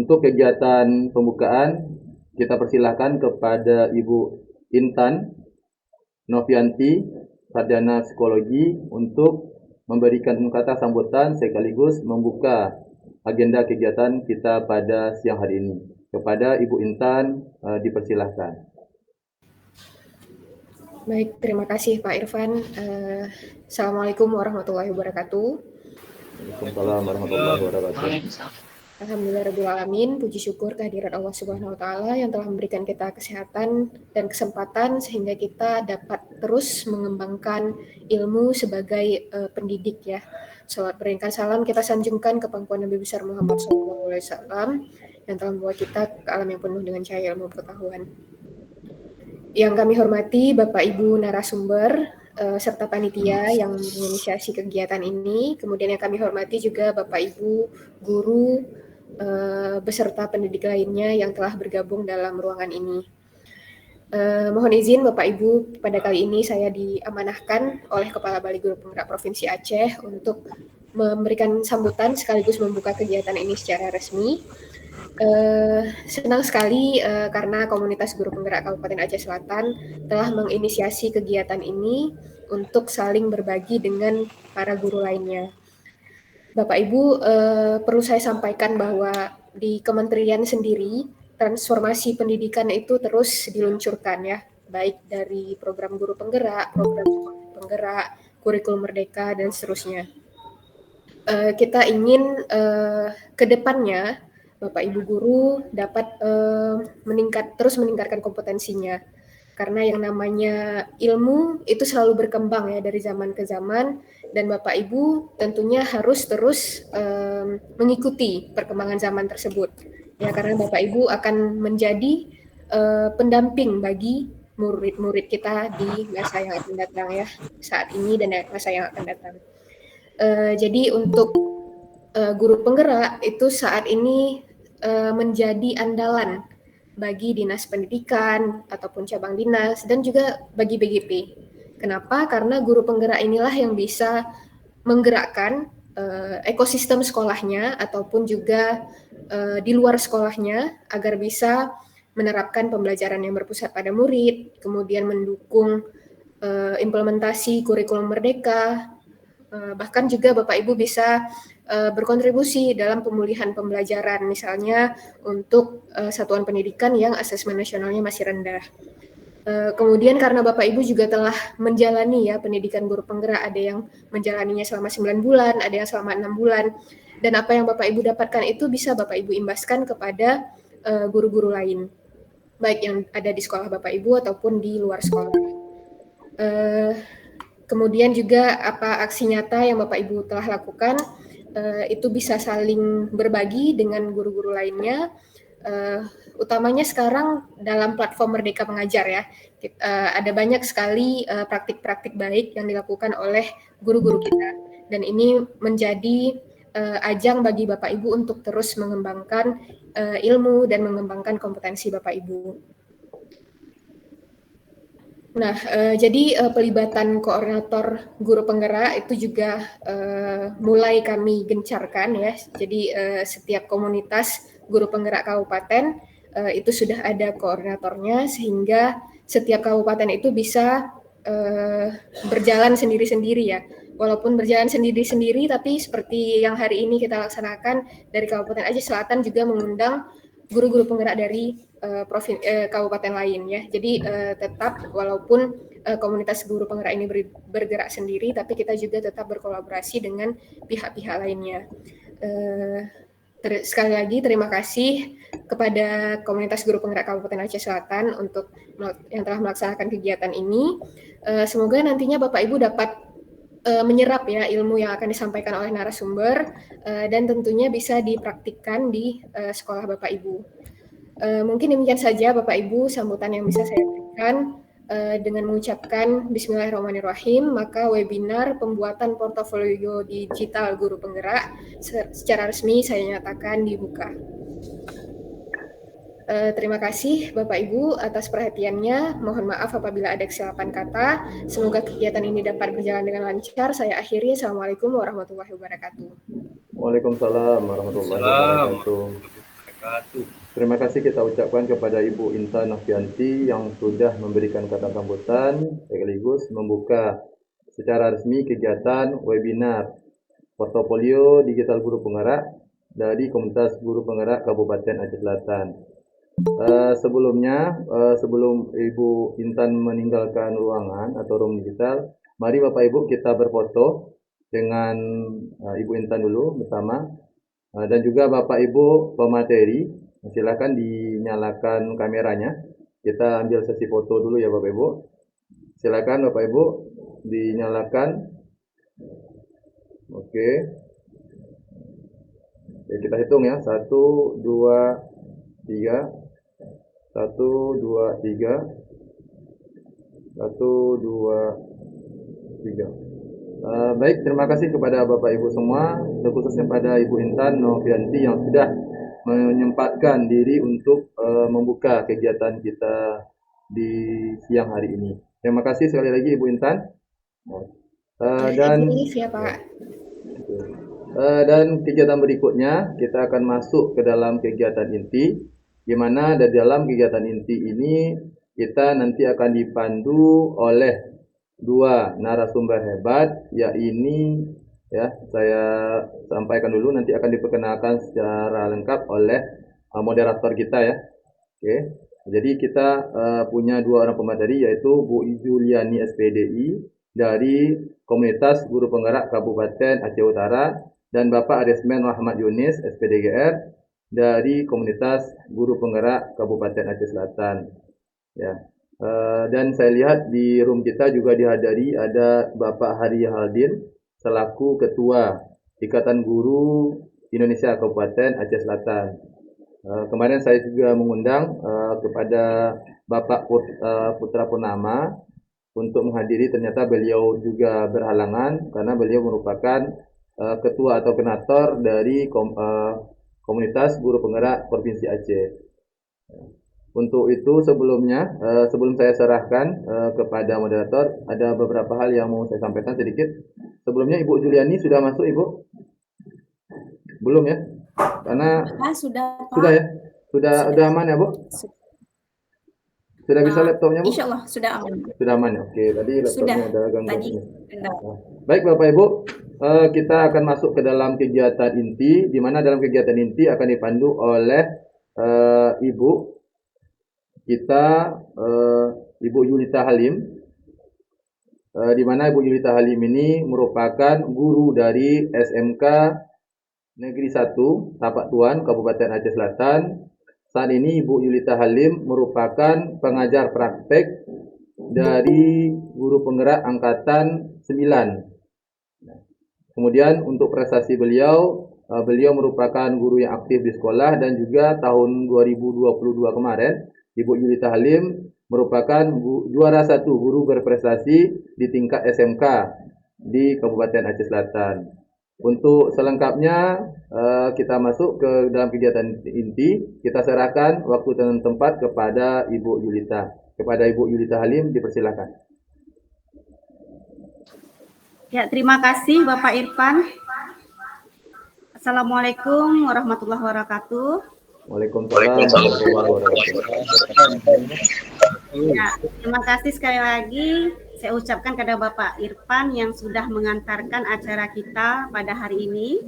Untuk kegiatan pembukaan, kita persilahkan kepada Ibu Intan Novianti, Sarjana Psikologi, untuk memberikan kata sambutan sekaligus membuka agenda kegiatan kita pada siang hari ini. Kepada Ibu Intan, dipersilahkan. Baik, terima kasih Pak Irfan. Assalamualaikum warahmatullahi wabarakatuh. Waalaikumsalam warahmatullahi wabarakatuh. Alhamdulillahirabbil alamin, puji syukur kehadirat Allah Subhanahu wa taala yang telah memberikan kita kesehatan dan kesempatan sehingga kita dapat terus mengembangkan ilmu sebagai pendidik ya. Salawat beringkat salam kita sanjungkan ke pangkuan Nabi besar Muhammad SAW yang telah membawa kita ke alam yang penuh dengan cahaya ilmu pengetahuan. Yang kami hormati Bapak Ibu narasumber serta panitia yang menginisiasi kegiatan ini. Kemudian yang kami hormati juga Bapak Ibu guru beserta pendidik lainnya yang telah bergabung dalam ruangan ini. Mohon izin Bapak Ibu, pada kali ini saya diamanahkan oleh Kepala Bali Guru Penggerak Provinsi Aceh untuk memberikan sambutan sekaligus membuka kegiatan ini secara resmi. Senang sekali karena komunitas guru penggerak Kabupaten Aceh Selatan telah menginisiasi kegiatan ini untuk saling berbagi dengan para guru lainnya. Bapak Ibu, perlu saya sampaikan bahwa di kementerian sendiri transformasi pendidikan itu terus diluncurkan ya, baik dari program guru penggerak, program penggerak, kurikulum merdeka dan seterusnya. Kita ingin ke depannya Bapak Ibu guru dapat terus meningkatkan kompetensinya. Karena yang namanya ilmu itu selalu berkembang ya dari zaman ke zaman, dan Bapak Ibu tentunya harus terus mengikuti perkembangan zaman tersebut. Ya, karena Bapak Ibu akan menjadi pendamping bagi murid-murid kita di masa yang akan datang ya, saat ini dan masa yang akan datang. Jadi untuk guru penggerak itu saat ini menjadi andalan bagi dinas pendidikan ataupun cabang dinas dan juga bagi BGP. Kenapa? Karena guru penggerak inilah yang bisa menggerakkan ekosistem sekolahnya ataupun juga di luar sekolahnya agar bisa menerapkan pembelajaran yang berpusat pada murid, kemudian mendukung implementasi kurikulum merdeka, bahkan juga Bapak Ibu bisa berkontribusi dalam pemulihan pembelajaran, misalnya untuk satuan pendidikan yang asesmen nasionalnya masih rendah. Kemudian karena Bapak Ibu juga telah menjalani ya pendidikan guru penggerak, ada yang menjalaninya selama 9 bulan, ada yang selama 6 bulan, dan apa yang Bapak Ibu dapatkan itu bisa Bapak Ibu imbaskan kepada guru-guru lain, baik yang ada di sekolah Bapak Ibu ataupun di luar sekolah. Kemudian juga apa aksi nyata yang Bapak Ibu telah lakukan itu bisa saling berbagi dengan guru-guru lainnya, utamanya sekarang dalam platform Merdeka Mengajar ya. Ada banyak sekali praktik-praktik baik yang dilakukan oleh guru-guru kita, dan ini menjadi ajang bagi Bapak Ibu untuk terus mengembangkan ilmu dan mengembangkan kompetensi Bapak Ibu. Nah, jadi pelibatan koordinator guru penggerak itu juga mulai kami gencarkan ya. Jadi setiap komunitas guru penggerak kabupaten itu sudah ada koordinatornya, sehingga setiap kabupaten itu bisa berjalan sendiri-sendiri ya. Walaupun berjalan sendiri-sendiri, tapi seperti yang hari ini kita laksanakan dari Kabupaten Aceh Selatan juga mengundang guru-guru penggerak dari kabupaten lain ya. Jadi tetap walaupun komunitas guru penggerak ini bergerak sendiri, tapi kita juga tetap berkolaborasi dengan pihak-pihak lainnya. Sekali lagi terima kasih kepada komunitas guru penggerak Kabupaten Aceh Selatan untuk yang telah melaksanakan kegiatan ini. Semoga nantinya Bapak Ibu dapat menyerap ya ilmu yang akan disampaikan oleh narasumber dan tentunya bisa dipraktikkan di sekolah Bapak Ibu. Mungkin demikian saja Bapak Ibu sambutan yang bisa saya berikan. Dengan mengucapkan Bismillahirrahmanirrahim, maka webinar pembuatan portofolio digital guru penggerak secara resmi saya nyatakan dibuka. Terima kasih Bapak Ibu atas perhatiannya. Mohon maaf apabila ada kesilapan kata. Semoga kegiatan ini dapat berjalan dengan lancar. Saya akhiri. Assalamualaikum warahmatullahi wabarakatuh. Waalaikumsalam warahmatullahi wabarakatuh. wabarakatuh. Terima kasih kita ucapkan kepada Ibu Intan Novianti yang sudah memberikan kata sambutan sekaligus membuka secara resmi kegiatan webinar portofolio digital guru penggerak dari Komunitas Guru Penggerak Kabupaten Aceh Selatan. Sebelum Ibu Intan meninggalkan ruangan atau room digital, mari Bapak Ibu kita berfoto dengan Ibu Intan dulu bersama, dan juga Bapak Ibu pemateri, silakan dinyalakan kameranya. Kita ambil sesi foto dulu ya Bapak Ibu. Silakan Bapak Ibu dinyalakan. Oke. Oke, kita hitung ya. 1, 2, 3. 1, 2, 3. 1, 2, 3. Baik, terima kasih kepada Bapak Ibu semua, terkhususnya pada Ibu Intan Novianti yang sudah menyempatkan diri untuk membuka kegiatan kita di siang hari ini. Terima kasih sekali lagi Ibu Intan. Dan ya Pak. Dan kegiatan berikutnya kita akan masuk ke dalam kegiatan inti, di mana dalam kegiatan inti ini kita nanti akan dipandu oleh dua narasumber hebat, yaitu ya saya sampaikan dulu, nanti akan diperkenalkan secara lengkap oleh moderator kita ya. Oke, jadi kita punya dua orang pemateri, yaitu Bu Juliani SPDI dari Komunitas Guru Penggerak Kabupaten Aceh Utara dan Bapak Arisman Rahmat Yunis SPDGR dari Komunitas Guru Penggerak Kabupaten Aceh Selatan. Ya. Dan saya lihat di room kita juga dihadiri ada Bapak Hari Haldin selaku Ketua Ikatan Guru Indonesia Kabupaten Aceh Selatan. Kemarin saya juga mengundang kepada Bapak Putra Purnama untuk menghadiri, ternyata beliau juga berhalangan karena beliau merupakan ketua atau koordinator dari Komunitas Guru Penggerak Provinsi Aceh. Untuk itu sebelumnya, sebelum saya serahkan kepada moderator, ada beberapa hal yang mau saya sampaikan sedikit. Sebelumnya Ibu Juliani sudah masuk Ibu? Belum ya? Karena sudah ya? Sudah aman ya Bu? Sudah bisa laptopnya Bu? Insya Allah sudah aman. Sudah aman ya? Oke, tadi laptopnya ada gangguan. Baik Bapak Ibu, kita akan masuk ke dalam kegiatan inti, di mana dalam kegiatan inti akan dipandu oleh Ibu kita, Ibu Yulita Halim, di mana Ibu Yulita Halim ini merupakan guru dari SMK Negeri 1 Tapak Tuan Kabupaten Aceh Selatan. Saat ini Ibu Yulita Halim merupakan pengajar praktek dari Guru Penggerak Angkatan 9. Kemudian untuk prestasi beliau merupakan guru yang aktif di sekolah, dan juga tahun 2022 kemarin Ibu Yulita Halim merupakan juara 1 guru berprestasi di tingkat SMK di Kabupaten Aceh Selatan. Untuk selengkapnya kita masuk ke dalam kegiatan inti. Kita serahkan waktu dan tempat kepada Ibu Yulita. Kepada Ibu Yulita Halim dipersilakan. Ya, terima kasih Bapak Irfan. Assalamualaikum warahmatullahi wabarakatuh. Waalaikumsalam warahmatullahi wabarakatuh. Ya, terima kasih sekali lagi saya ucapkan kepada Bapak Irfan yang sudah mengantarkan acara kita pada hari ini.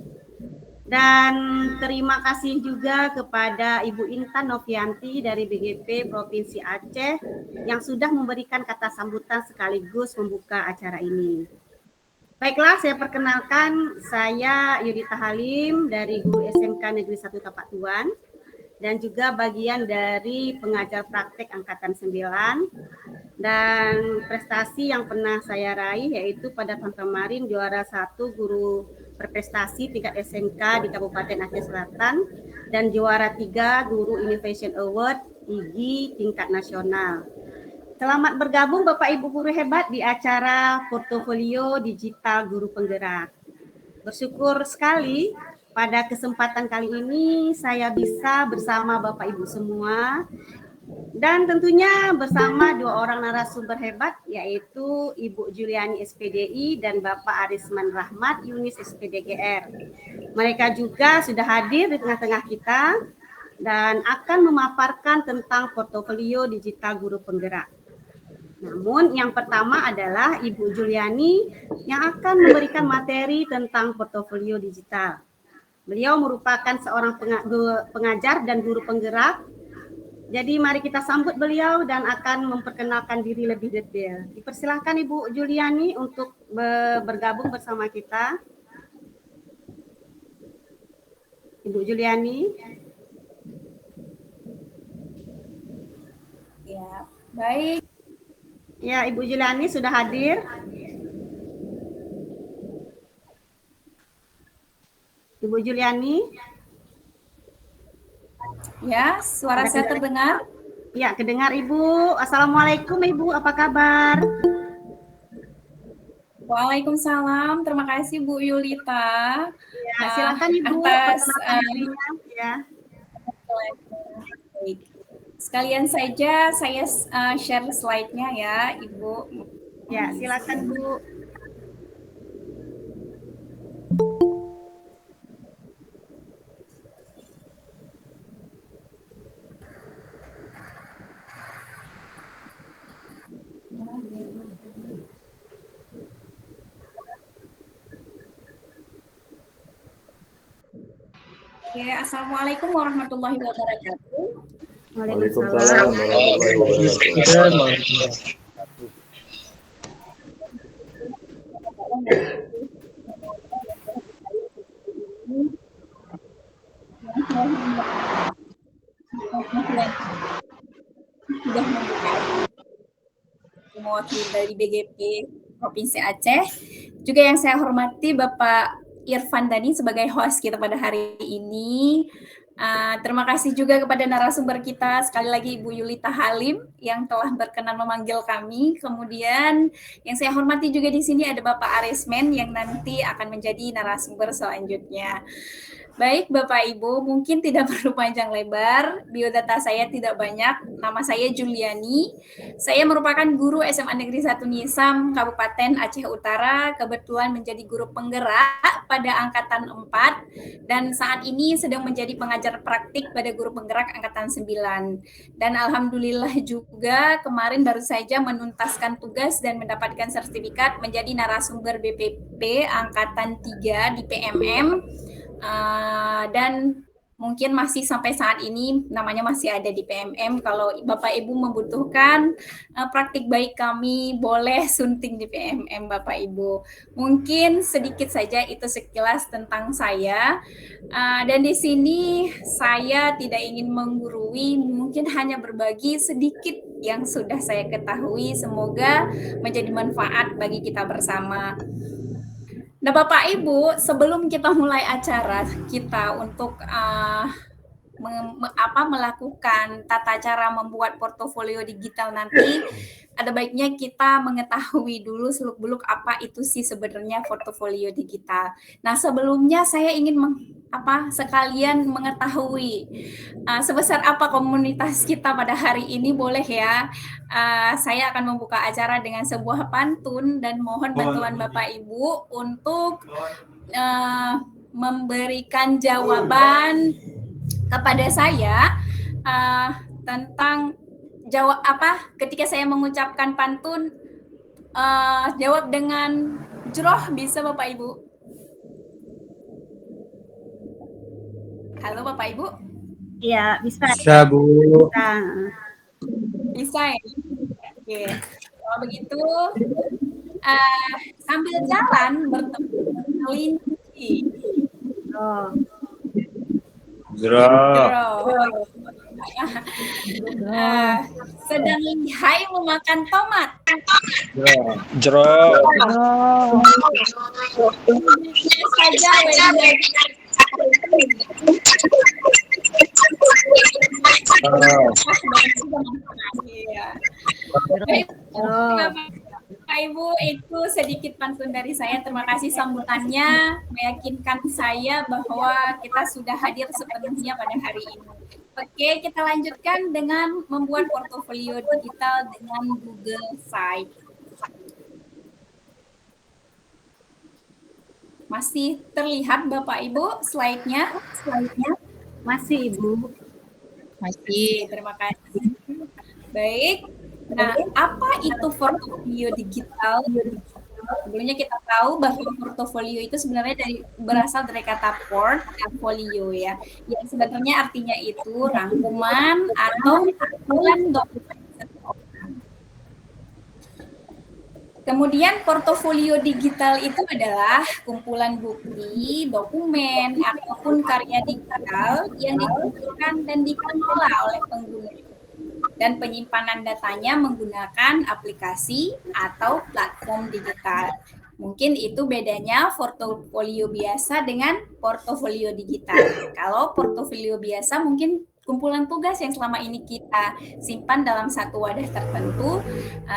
Dan terima kasih juga kepada Ibu Intan Novianti dari BGP Provinsi Aceh yang sudah memberikan kata sambutan sekaligus membuka acara ini. Baiklah, saya perkenalkan, saya Yulita Halim dari Guru SMK Negeri 1 Tapak Tuan dan juga bagian dari pengajar praktek Angkatan 9. Dan prestasi yang pernah saya raih yaitu pada tahun kemarin juara 1 guru berprestasi tingkat SMK di Kabupaten Aceh Selatan dan juara 3 Guru Innovation Award IGI tingkat nasional. Selamat bergabung Bapak Ibu guru hebat di acara Portofolio Digital Guru Penggerak. Bersyukur sekali pada kesempatan kali ini saya bisa bersama Bapak Ibu semua dan tentunya bersama dua orang narasumber hebat, yaitu Ibu Juliani SPDI dan Bapak Arisman Rahmat Yunis SPDGR. Mereka juga sudah hadir di tengah-tengah kita dan akan memaparkan tentang portofolio digital guru penggerak. Namun yang pertama adalah Ibu Juliani yang akan memberikan materi tentang portofolio digital. Beliau merupakan seorang pengajar dan guru penggerak. Jadi mari kita sambut beliau dan akan memperkenalkan diri lebih detail. Dipersilahkan Ibu Juliani untuk bergabung bersama kita. Ibu Juliani. Ya, baik. Ya, Ibu Juliani sudah hadir. Ibu Juliani. Ya, suara saya terdengar? Ya, kedengar Ibu. Assalamualaikum Ibu, apa kabar? Waalaikumsalam, terima kasih Bu Yulita. Ya, silakan Ibu atas ya. Sekalian saja saya share slide-nya ya, Ibu. Ya, silakan Bu. Oke, Assalamualaikum warahmatullahi wabarakatuh. Waalaikumsalam warahmatullahi wabarakatuh. Sudah membuka mewakili dari BGP Provinsi Aceh. Juga yang saya hormati Bapak Irfan Dani sebagai host kita pada hari ini. Terima kasih juga kepada narasumber kita, sekali lagi Ibu Yulita Halim yang telah berkenan memanggil kami. Kemudian yang saya hormati juga di sini ada Bapak Arismen yang nanti akan menjadi narasumber selanjutnya. Baik Bapak Ibu, mungkin tidak perlu panjang lebar, biodata saya tidak banyak. Nama saya Juliani, saya merupakan guru SMA Negeri 1 Nisam, Kabupaten Aceh Utara, kebetulan menjadi guru penggerak pada angkatan 4, dan saat ini sedang menjadi pengajar praktik pada guru penggerak angkatan 9. Dan alhamdulillah juga kemarin baru saja menuntaskan tugas dan mendapatkan sertifikat menjadi narasumber BPP angkatan 3 di PMM. Dan mungkin masih sampai saat ini namanya masih ada di PMM. Kalau Bapak Ibu membutuhkan praktik baik kami, boleh sunting di PMM Bapak Ibu. Mungkin sedikit saja itu sekilas tentang saya. Dan di sini saya tidak ingin menggurui, mungkin hanya berbagi sedikit yang sudah saya ketahui. Semoga menjadi manfaat bagi kita bersama. Nah, Bapak Ibu, sebelum kita mulai acara kita untuk melakukan tata cara membuat portofolio digital nanti, ada baiknya kita mengetahui dulu seluk-beluk apa itu sih sebenarnya portofolio digital. Nah, sebelumnya saya ingin sekalian mengetahui sebesar apa komunitas kita pada hari ini, boleh ya? Saya akan membuka acara dengan sebuah pantun dan mohon bantuan Bapak Ibu untuk memberikan jawaban kepada saya tentang ketika saya mengucapkan pantun, jawab dengan jroh, bisa Bapak Ibu? Halo Bapak Ibu? Iya, bisa. Bisa Bu. Bisa ya? Oke. Kalau begitu, sambil jalan bertemu kelinci. Sedang lihai memakan tomat. Saja Bapak Ibu, itu sedikit pantun dari saya. Terima kasih sambutannya, meyakinkan saya bahwa kita sudah hadir sepenuhnya pada hari ini. Oke, kita lanjutkan dengan membuat portofolio digital dengan Google Site. Masih terlihat Bapak Ibu slide-nya? Masih Ibu. kasih. Terima kasih. Baik. Nah, apa itu portofolio digital? Sebelumnya kita tahu bahwa portofolio itu sebenarnya berasal dari kata port dan folio ya, yang sebenarnya artinya itu rangkuman atau kumpulan dokumen. Kemudian portofolio digital itu adalah kumpulan bukti, dokumen, ataupun karya digital yang dikumpulkan dan dikelola oleh pengguna. Dan penyimpanan datanya menggunakan aplikasi atau platform digital. Mungkin itu bedanya portofolio biasa dengan portofolio digital. Kalau portofolio biasa mungkin kumpulan tugas yang selama ini kita simpan dalam satu wadah tertentu,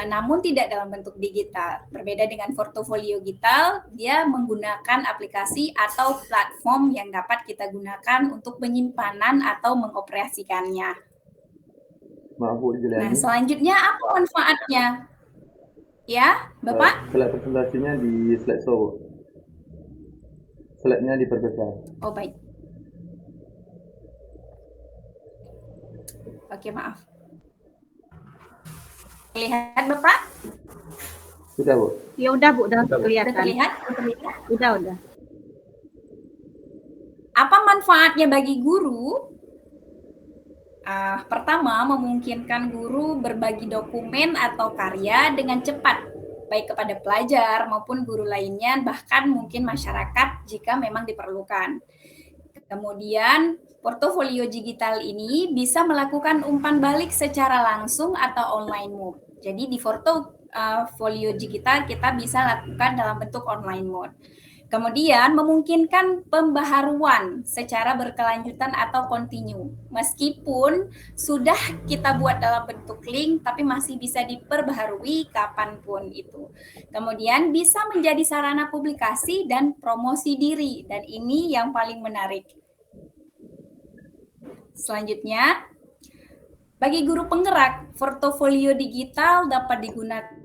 namun tidak dalam bentuk digital. Berbeda dengan portofolio digital, dia menggunakan aplikasi atau platform yang dapat kita gunakan untuk penyimpanan atau mengoperasikannya. Maaf Bu Juliani. Nah, selanjutnya apa manfaatnya? Ya, Bapak? Slide presentasinya di slide show. Slide-nya diperbesar. Oh, baik. Oke, maaf. Lihat, Bapak? Sudah, Bu? Ya udah Bu, udah kelihatan. Sudah terlihat? Udah. Apa manfaatnya bagi guru? Pertama, memungkinkan guru berbagi dokumen atau karya dengan cepat, baik kepada pelajar maupun guru lainnya, bahkan mungkin masyarakat jika memang diperlukan. Kemudian, portofolio digital ini bisa melakukan umpan balik secara langsung atau online mode. Jadi di portofolio digital kita bisa lakukan dalam bentuk online mode. Kemudian memungkinkan pembaharuan secara berkelanjutan atau kontinu. Meskipun sudah kita buat dalam bentuk link, tapi masih bisa diperbaharui kapanpun itu. Kemudian bisa menjadi sarana publikasi dan promosi diri. Dan ini yang paling menarik. Selanjutnya, bagi guru penggerak, portofolio digital dapat digunakan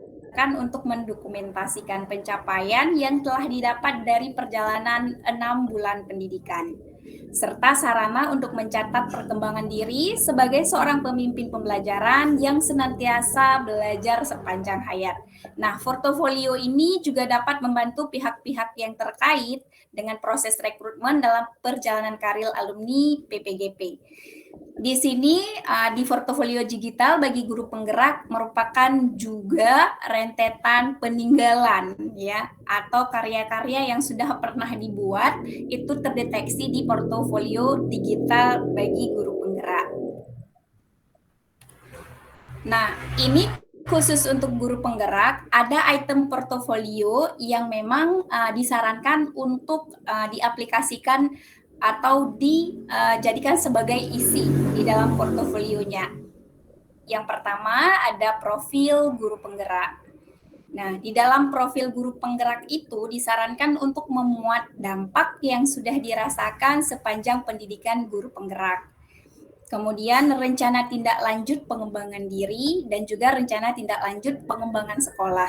untuk mendokumentasikan pencapaian yang telah didapat dari perjalanan 6 bulan pendidikan, serta sarana untuk mencatat perkembangan diri sebagai seorang pemimpin pembelajaran yang senantiasa belajar sepanjang hayat. Nah, portofolio ini juga dapat membantu pihak-pihak yang terkait dengan proses rekrutmen dalam perjalanan karir alumni PPGP. Di sini di portofolio digital bagi guru penggerak merupakan juga rentetan peninggalan ya, atau karya-karya yang sudah pernah dibuat itu terdeteksi di portofolio digital bagi guru penggerak. Nah, ini khusus untuk guru penggerak, ada item portofolio yang memang disarankan untuk diaplikasikan atau dijadikan sebagai isi di dalam portofolionya. Yang pertama ada profil guru penggerak. Nah, di dalam profil guru penggerak itu disarankan untuk memuat dampak yang sudah dirasakan sepanjang pendidikan guru penggerak. Kemudian rencana tindak lanjut pengembangan diri dan juga rencana tindak lanjut pengembangan sekolah.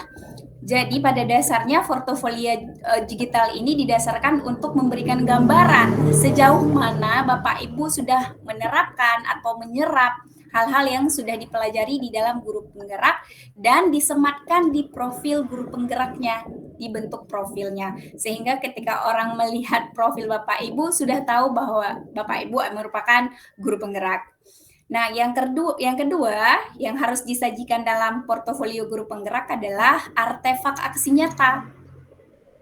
Jadi pada dasarnya portofolio digital ini didasarkan untuk memberikan gambaran sejauh mana Bapak Ibu sudah menerapkan atau menyerap hal-hal yang sudah dipelajari di dalam guru penggerak dan disematkan di profil guru penggeraknya, dibentuk profilnya. Sehingga ketika orang melihat profil Bapak Ibu sudah tahu bahwa Bapak Ibu merupakan guru penggerak. Nah, yang kedua yang harus disajikan dalam portofolio guru penggerak adalah artefak aksi nyata.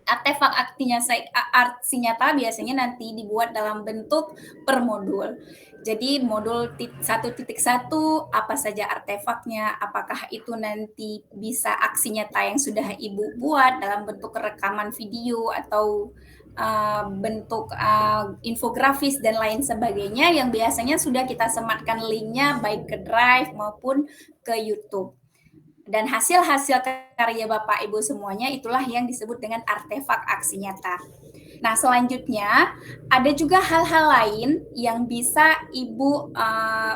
Artefak aksi nyata biasanya nanti dibuat dalam bentuk per modul. Jadi modul 1.1 apa saja artefaknya, apakah itu nanti bisa aksi nyata yang sudah Ibu buat dalam bentuk rekaman video atau bentuk infografis dan lain sebagainya yang biasanya sudah kita sematkan linknya baik ke Drive maupun ke YouTube. Dan hasil-hasil karya Bapak Ibu semuanya itulah yang disebut dengan artefak aksi nyata. Nah, selanjutnya ada juga hal-hal lain yang bisa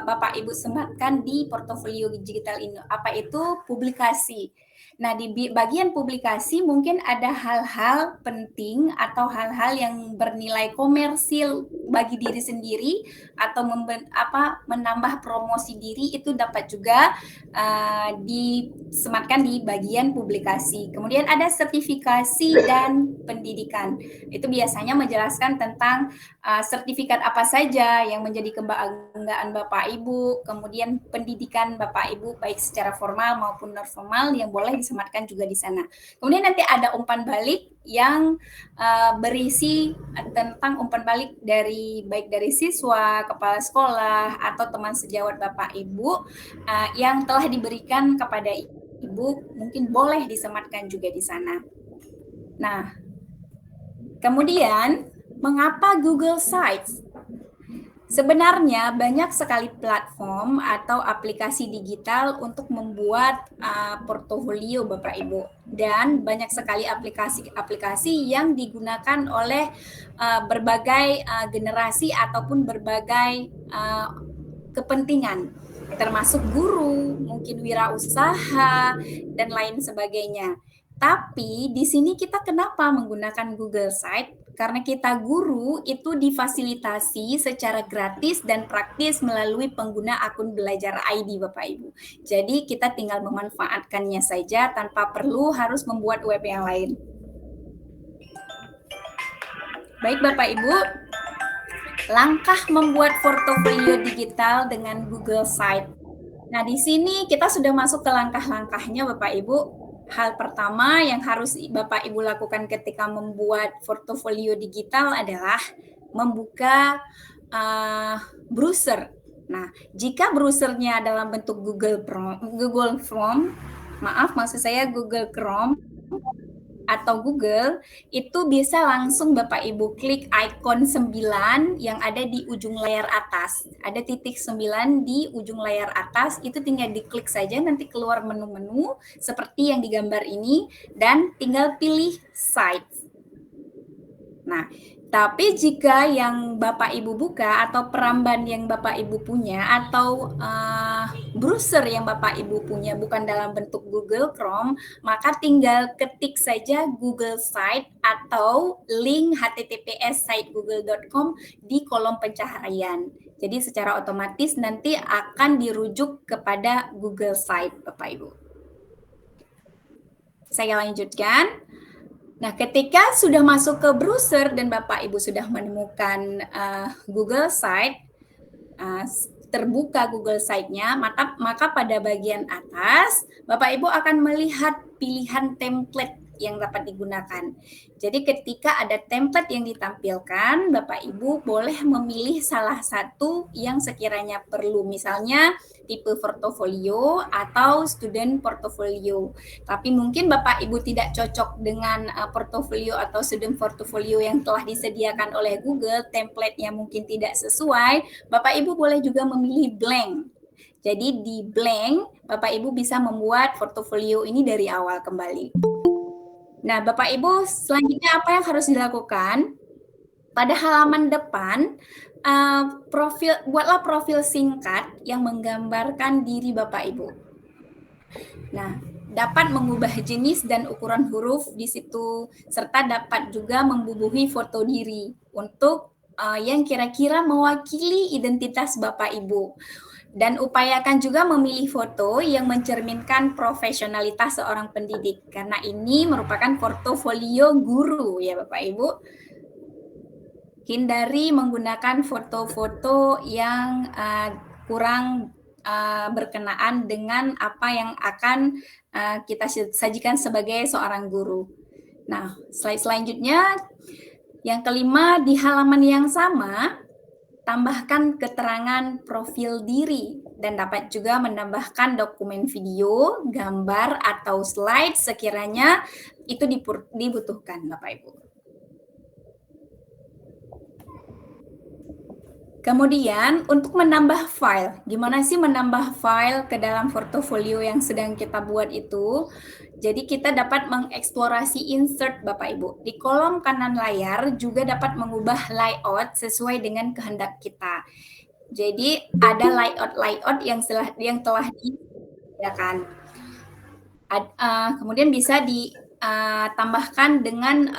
Bapak Ibu sematkan di portofolio digital ini. Apa itu? Publikasi. Nah, di bagian publikasi mungkin ada hal-hal penting atau hal-hal yang bernilai komersil bagi diri sendiri atau menambah promosi diri, itu dapat juga disematkan di bagian publikasi. Kemudian ada sertifikasi dan pendidikan. Itu biasanya menjelaskan tentang sertifikat apa saja yang menjadi kebanggaan Bapak Ibu, kemudian pendidikan Bapak Ibu baik secara formal maupun non formal yang boleh disematkan juga di sana. Kemudian nanti ada umpan balik yang berisi tentang umpan balik baik dari siswa, kepala sekolah, atau teman sejawat Bapak Ibu yang telah diberikan kepada Ibu, mungkin boleh disematkan juga di sana. Nah, kemudian mengapa Google Sites? Sebenarnya banyak sekali platform atau aplikasi digital untuk membuat portofolio Bapak Ibu, dan banyak sekali aplikasi-aplikasi yang digunakan oleh berbagai generasi ataupun berbagai kepentingan, termasuk guru, mungkin wirausaha dan lain sebagainya. Tapi di sini kita kenapa menggunakan Google Site? Karena kita guru itu difasilitasi secara gratis dan praktis melalui pengguna akun Belajar ID Bapak Ibu. Jadi kita tinggal memanfaatkannya saja tanpa perlu harus membuat web yang lain. Baik Bapak Ibu, langkah membuat portofolio digital dengan Google Site. Nah, di sini kita sudah masuk ke langkah-langkahnya Bapak Ibu. Hal pertama yang harus Bapak Ibu lakukan ketika membuat portofolio digital adalah membuka browser. Nah, jika browsernya dalam bentuk Google Chrome atau Google, itu bisa langsung Bapak Ibu klik ikon 9 yang ada di ujung layar atas. Ada titik 9 di ujung layar atas, itu tinggal diklik saja, nanti keluar menu-menu seperti yang digambar ini, dan tinggal pilih site. Nah, tapi jika yang Bapak Ibu buka atau peramban yang Bapak Ibu punya atau browser yang Bapak Ibu punya bukan dalam bentuk Google Chrome, maka tinggal ketik saja Google Site atau link https://site.google.com di kolom pencaharian. Jadi secara otomatis nanti akan dirujuk kepada Google Site, Bapak Ibu. Saya lanjutkan. Nah, ketika sudah masuk ke browser dan Bapak Ibu sudah menemukan Google Site, terbuka Google Site-nya, maka pada bagian atas Bapak Ibu akan melihat pilihan template yang dapat digunakan. Jadi ketika ada template yang ditampilkan, Bapak Ibu boleh memilih salah satu yang sekiranya perlu, misalnya tipe portofolio atau student portofolio. Tapi mungkin Bapak Ibu tidak cocok dengan portofolio atau student portofolio yang telah disediakan oleh Google, template-nya mungkin tidak sesuai, Bapak Ibu boleh juga memilih blank. Jadi di blank, Bapak Ibu bisa membuat portofolio ini dari awal kembali. Nah, Bapak Ibu, selanjutnya apa yang harus dilakukan? Pada halaman depan, buatlah profil singkat yang menggambarkan diri Bapak Ibu. Nah, dapat mengubah jenis dan ukuran huruf di situ, serta dapat juga membubuhi foto diri untuk yang kira-kira mewakili identitas Bapak Ibu. Dan upayakan juga memilih foto yang mencerminkan profesionalitas seorang pendidik, karena ini merupakan portofolio guru ya Bapak Ibu. Hindari menggunakan foto-foto yang kurang berkenaan dengan apa yang akan kita sajikan sebagai seorang guru. Nah, slide selanjutnya, yang kelima, di halaman yang sama, tambahkan keterangan profil diri dan dapat juga menambahkan dokumen video, gambar, atau slide sekiranya itu dibutuhkan, Bapak Ibu. Kemudian untuk menambah file, gimana sih menambah file ke dalam portofolio yang sedang kita buat itu? Jadi kita dapat mengeksplorasi insert Bapak Ibu. Di kolom kanan layar juga dapat mengubah layout sesuai dengan kehendak kita. Jadi ada layout yang telah disediakan. Kemudian bisa ditambahkan dengan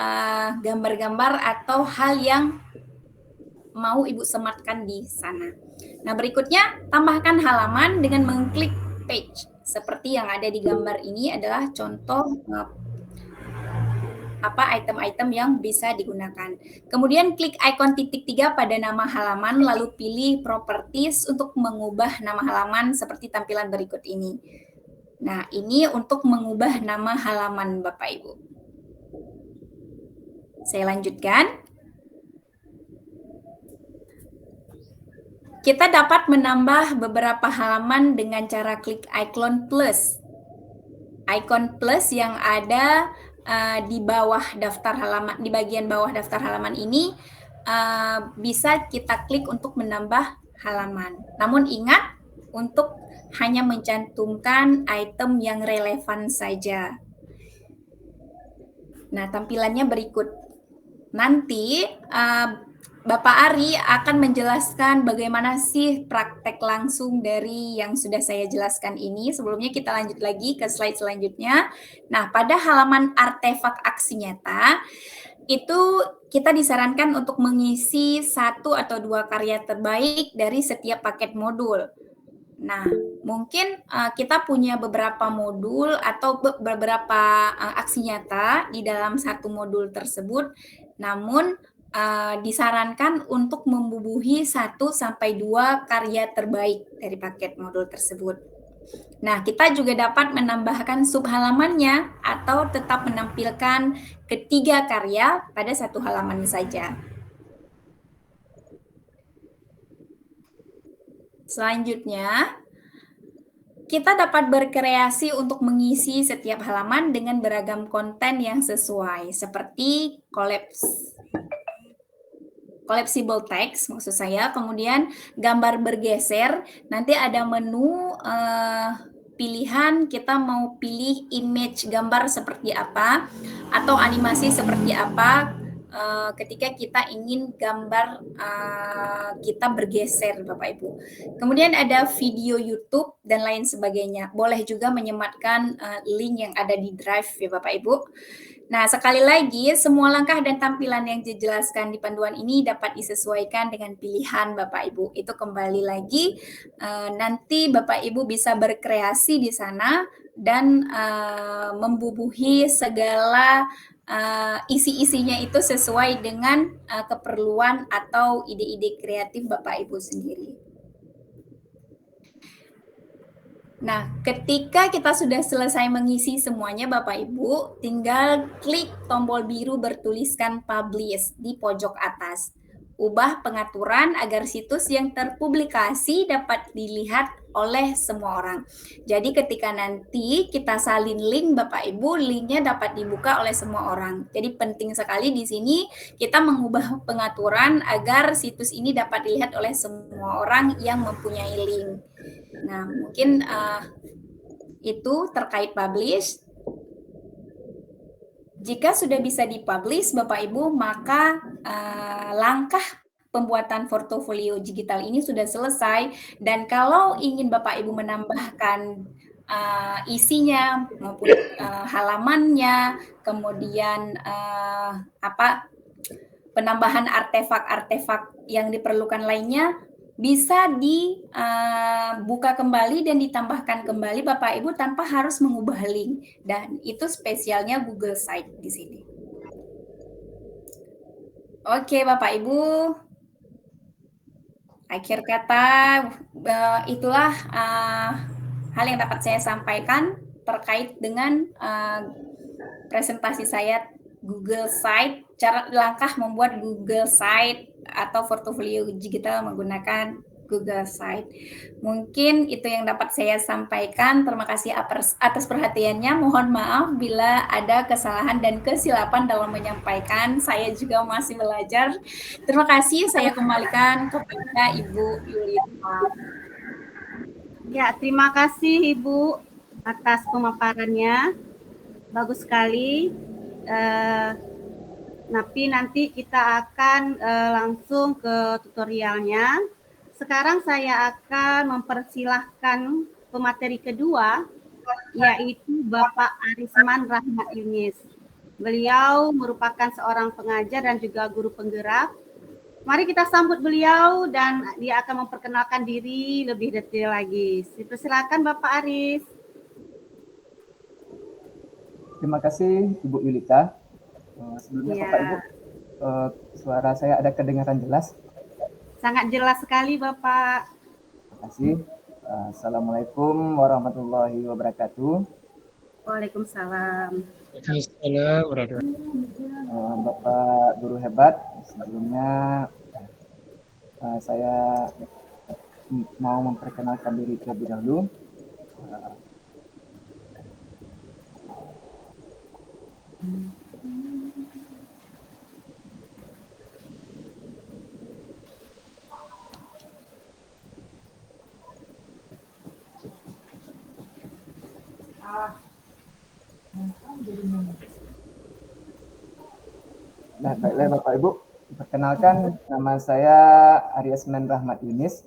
gambar-gambar atau hal yang mau Ibu sematkan di sana. Nah, berikutnya tambahkan halaman dengan mengklik page. Seperti yang ada di gambar ini adalah contoh item-item yang bisa digunakan. Kemudian klik ikon titik 3 pada nama halaman, lalu pilih properties untuk mengubah nama halaman seperti tampilan berikut ini. Nah, ini untuk mengubah nama halaman Bapak Ibu. Saya lanjutkan. Kita dapat menambah beberapa halaman dengan cara klik ikon plus. Ikon plus yang ada di bawah daftar halaman, di bagian bawah daftar halaman ini bisa kita klik untuk menambah halaman. Namun ingat untuk hanya mencantumkan item yang relevan saja. Nah, tampilannya berikut. Nanti Bapak Ari akan menjelaskan bagaimana sih praktek langsung dari yang sudah saya jelaskan ini. Sebelumnya kita lanjut lagi ke slide selanjutnya. Nah, pada halaman artefak aksi nyata, itu kita disarankan untuk mengisi 1 atau 2 karya terbaik dari setiap paket modul. Nah, mungkin kita punya beberapa modul atau beberapa aksi nyata di dalam satu modul tersebut, namun disarankan untuk membubuhi 1 sampai 2 karya terbaik dari paket modul tersebut. Nah, kita juga dapat menambahkan subhalamannya atau tetap menampilkan ketiga karya pada satu halaman saja. Selanjutnya, kita dapat berkreasi untuk mengisi setiap halaman dengan beragam konten yang sesuai, seperti collapsible text maksud saya, kemudian gambar bergeser, nanti ada menu pilihan, kita mau pilih image gambar seperti apa atau animasi seperti apa ketika kita ingin gambar kita bergeser Bapak Ibu. Kemudian ada video YouTube dan lain sebagainya. Boleh juga menyematkan link yang ada di Drive ya Bapak Ibu. Nah, sekali lagi, semua langkah dan tampilan yang dijelaskan di panduan ini dapat disesuaikan dengan pilihan Bapak Ibu. Itu kembali lagi, nanti Bapak Ibu bisa berkreasi di sana dan membubuhi segala isi-isinya itu sesuai dengan keperluan atau ide-ide kreatif Bapak Ibu sendiri. Nah, ketika kita sudah selesai mengisi semuanya Bapak Ibu, tinggal klik tombol biru bertuliskan publish di pojok atas. Ubah pengaturan agar situs yang terpublikasi dapat dilihat oleh semua orang. Jadi ketika nanti kita salin link Bapak Ibu, linknya dapat dibuka oleh semua orang. Jadi penting sekali di sini kita mengubah pengaturan agar situs ini dapat dilihat oleh semua orang yang mempunyai link. Nah, mungkin itu terkait publish. Jika sudah bisa dipublish Bapak Ibu, maka langkah pembuatan portofolio digital ini sudah selesai. Dan kalau ingin Bapak Ibu menambahkan isinya maupun halamannya, kemudian penambahan artefak-artefak yang diperlukan lainnya, bisa dibuka kembali dan ditambahkan kembali Bapak Ibu tanpa harus mengubah link, dan itu spesialnya Google Site di sini. Oke Bapak Ibu, akhir kata itulah hal yang dapat saya sampaikan terkait dengan presentasi saya Google Site, cara langkah membuat Google Site atau portofolio digital menggunakan Google Site. Mungkin itu yang dapat saya sampaikan. Terima kasih atas perhatiannya. Mohon maaf bila ada kesalahan dan kesilapan dalam menyampaikan. Saya juga masih belajar. Terima kasih. Saya kembalikan kepada Ibu Yulita. Ya, terima kasih Ibu atas pemaparannya. Bagus sekali. Tapi nanti kita akan langsung ke tutorialnya. Sekarang saya akan mempersilahkan pemateri kedua yaitu Bapak Arisman Rahmat Yunis. Beliau merupakan seorang pengajar dan juga guru penggerak. Mari kita sambut beliau dan dia akan memperkenalkan diri lebih detail lagi. Silakan Bapak Aris. Terima kasih Ibu Yulita. Sebelumnya Ya. Bapak Ibu, suara saya ada kedengaran jelas? Sangat jelas sekali Bapak. Terima kasih. Assalamualaikum warahmatullahi wabarakatuh. Waalaikumsalam. Waalaikumsalam warahmatullahi Bapak guru hebat, sebelumnya saya mau memperkenalkan diri terlebih dahulu. Nah, baiklah Bapak Ibu, perkenalkan nama saya Arisman Rahmat Yunis.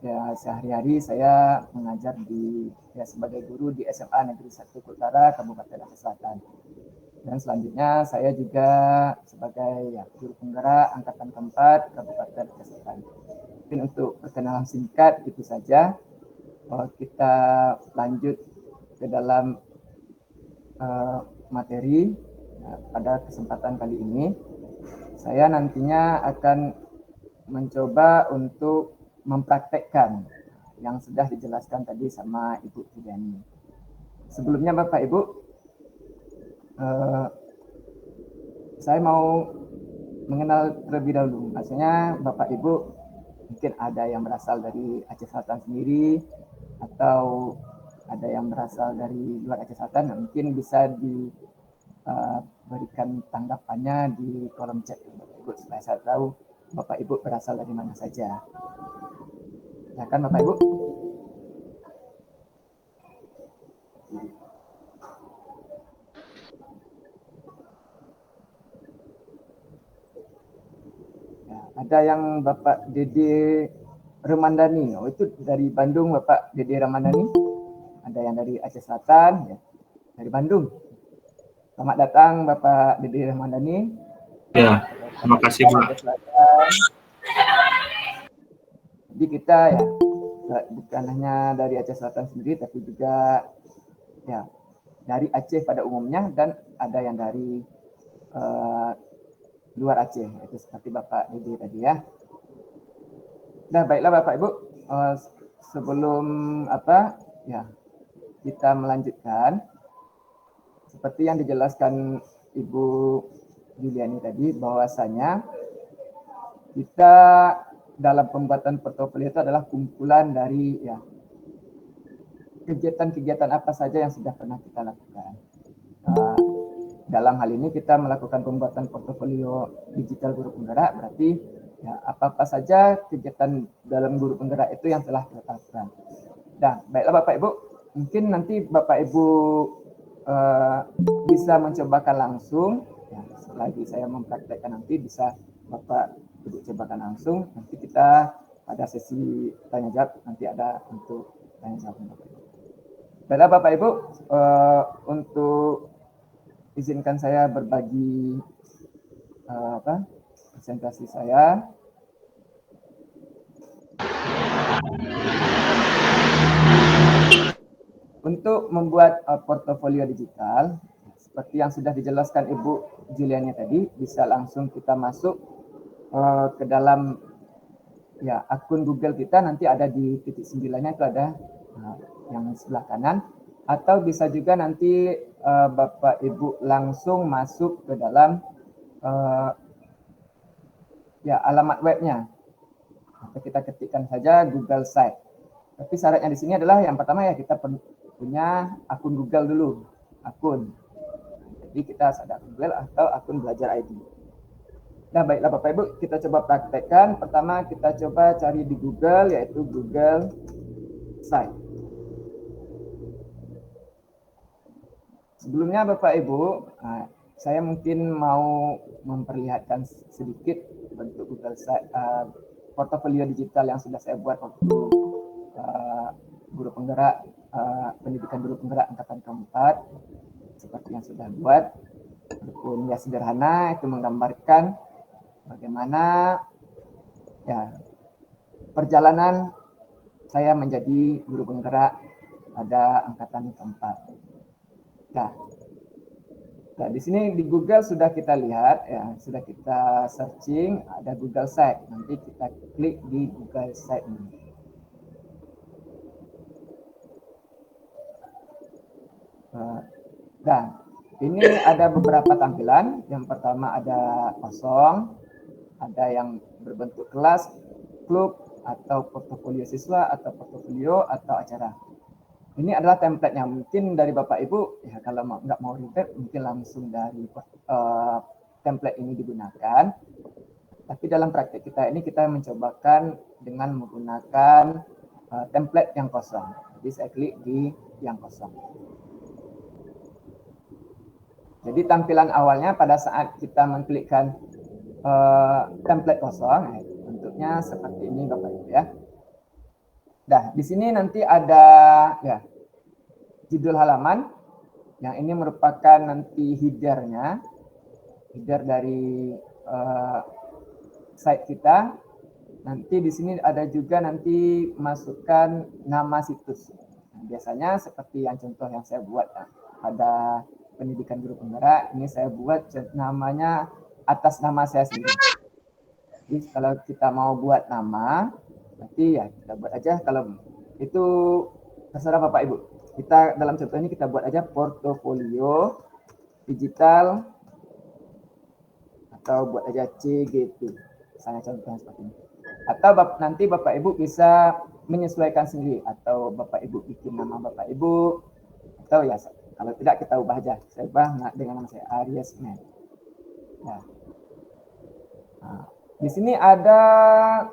Ya, sehari-hari saya mengajar sebagai guru di SMA Negeri 1 Utara, Kabupaten Aceh Selatan. Dan selanjutnya saya juga sebagai guru penggerak angkatan keempat Kabupaten Aceh Selatan. Mungkin untuk perkenalan singkat itu saja. Kita lanjut ke dalam materi. Pada kesempatan kali ini saya nantinya akan mencoba untuk mempraktekkan yang sudah dijelaskan tadi sama Ibu Juliani. Sebelumnya Bapak Ibu, saya mau mengenal terlebih dahulu. Maksudnya Bapak Ibu mungkin ada yang berasal dari Aceh Selatan sendiri atau ada yang berasal dari luar Aceh Selatan. Mungkin bisa berikan tanggapannya di kolom chat Bapak Ibu supaya saya tahu Bapak Ibu berasal dari mana saja. Ya kan Bapak Ibu? Ya, ada yang Bapak Dede Ramandani. Oh, itu dari Bandung Bapak Dede Ramandani. Ada yang dari Aceh Selatan, ya, dari Bandung. Selamat datang Bapak Dede Ramandani. Ya, terima kasih Bu. Jadi kita ya bukan hanya dari Aceh Selatan sendiri, tapi juga ya dari Aceh pada umumnya dan ada yang dari luar Aceh, itu seperti Bapak Dede tadi ya. Nah baiklah Bapak Ibu, sebelum kita melanjutkan seperti yang dijelaskan Ibu Juliani tadi, bahwasanya kita dalam pembuatan portofolio itu adalah kumpulan dari kegiatan-kegiatan apa saja yang sudah pernah kita lakukan. Dalam hal ini kita melakukan pembuatan portofolio digital guru penggerak, berarti apa-apa saja kegiatan dalam guru penggerak itu yang telah kita lakukan. Nah, baiklah Bapak Ibu, mungkin nanti Bapak Ibu bisa mencobakan langsung. Selagi saya mempraktekkan nanti bisa Bapak Ibu cobakan langsung. Nanti kita pada sesi tanya jawab nanti ada untuk tanya jawab Bapak Ibu. Baiklah Bapak Ibu, untuk izinkan saya berbagi presentasi saya. Untuk membuat portofolio digital, seperti yang sudah dijelaskan Ibu Juliani tadi, bisa langsung kita masuk ke dalam akun Google kita, nanti ada di titik 9-nya itu ada yang sebelah kanan, atau bisa juga nanti Bapak Ibu langsung masuk ke dalam alamat webnya. Atau kita ketikkan saja Google Site. Tapi syaratnya di sini adalah yang pertama kita punya akun Google dulu, akun. Jadi kita ada Google atau akun Belajar ID. Nah baiklah Bapak Ibu, kita coba praktekkan. Pertama kita coba cari di Google, yaitu Google Site. Sebelumnya Bapak Ibu, saya mungkin mau memperlihatkan sedikit bentuk Google Site, portofolio digital yang sudah saya buat waktu guru penggerak pendidikan guru penggerak angkatan keempat seperti yang sudah buat, walaupun ya sederhana, itu menggambarkan bagaimana ya perjalanan saya menjadi guru penggerak pada angkatan keempat. Nah, di sini di Google sudah kita lihat ya, sudah kita searching, ada Google Site. Nanti kita klik di Google Site ini. Dan ini ada beberapa tampilan. Yang pertama ada kosong, ada yang berbentuk kelas, klub, atau portofolio siswa, atau portofolio, atau acara. Ini adalah template-nya. Mungkin dari Bapak Ibu, ya kalau nggak mau ribet, mungkin langsung dari template ini digunakan. Tapi dalam praktek kita ini kita mencobakan dengan menggunakan template yang kosong. Jadi saya klik di yang kosong. Jadi tampilan awalnya pada saat kita mengklikkan template kosong, bentuknya seperti ini Bapak Ibu ya. Nah, di sini nanti ada ya judul halaman yang ini merupakan nanti header-nya, header dari site kita. Nanti di sini ada juga nanti masukkan nama situs. Nah, biasanya seperti yang contoh yang saya buat ya, pada pendidikan guru penggerak, ini saya buat namanya atas nama saya sendiri. Jadi kalau kita mau buat nama, nanti ya kita buat aja, kalau itu terserah Bapak Ibu. Kita dalam contoh ini kita buat aja portofolio digital atau buat aja CGT. Misalnya contohnya seperti ini. Atau nanti Bapak Ibu bisa menyesuaikan sendiri, atau Bapak Ibu bikin nama Bapak Ibu, atau ya kalau tidak kita ubah aja. Saya ubah dengan nama saya Aries Man. Nah, di sini ada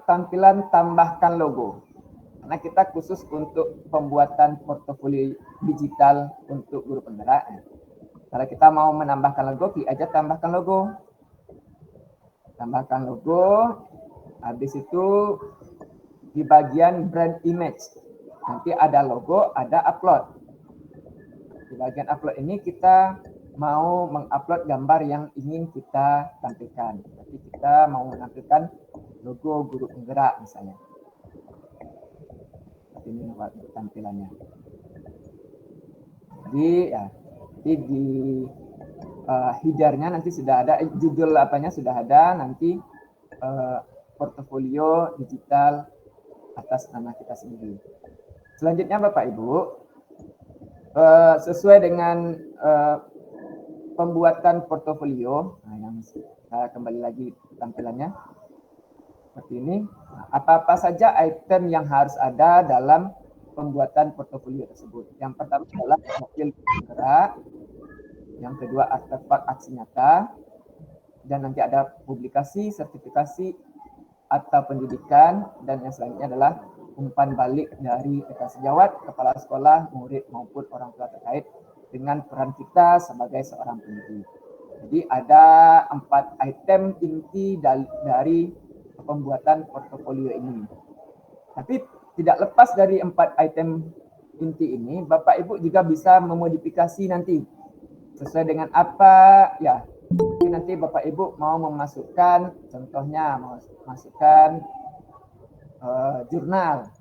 tampilan tambahkan logo. Karena kita khusus untuk pembuatan portofolio digital untuk guru penggerak. Kalau kita mau menambahkan logo, klik aja tambahkan logo. Tambahkan logo. Habis itu di bagian brand image. Nanti ada logo, ada upload. Di bagian upload ini kita mau mengupload gambar yang ingin kita tampilkan. Jadi kita mau menampilkan logo guru penggerak misalnya. Ini buat tampilannya. Jadi ya, di header-nya nanti sudah ada, judul apanya sudah ada, nanti portofolio digital atas nama kita sendiri. Selanjutnya Bapak Ibu, sesuai dengan pembuatan portofolio, nah yang kembali lagi tampilannya seperti ini. Apa-apa saja item yang harus ada dalam pembuatan portofolio tersebut. Yang pertama adalah profil penggerak, yang kedua artefak aksi nyata, dan nanti ada publikasi, sertifikasi, atau pendidikan, dan yang selanjutnya adalah umpan balik dari rekan sejawat, kepala sekolah, murid maupun orang tua terkait dengan peran kita sebagai seorang pendidik. Jadi ada 4 item inti dari pembuatan portofolio ini. Tapi tidak lepas dari 4 item inti ini, Bapak Ibu juga bisa memodifikasi nanti sesuai dengan apa ya. Nanti Bapak Ibu mau memasukkan, contohnya mau masukkan jurnal.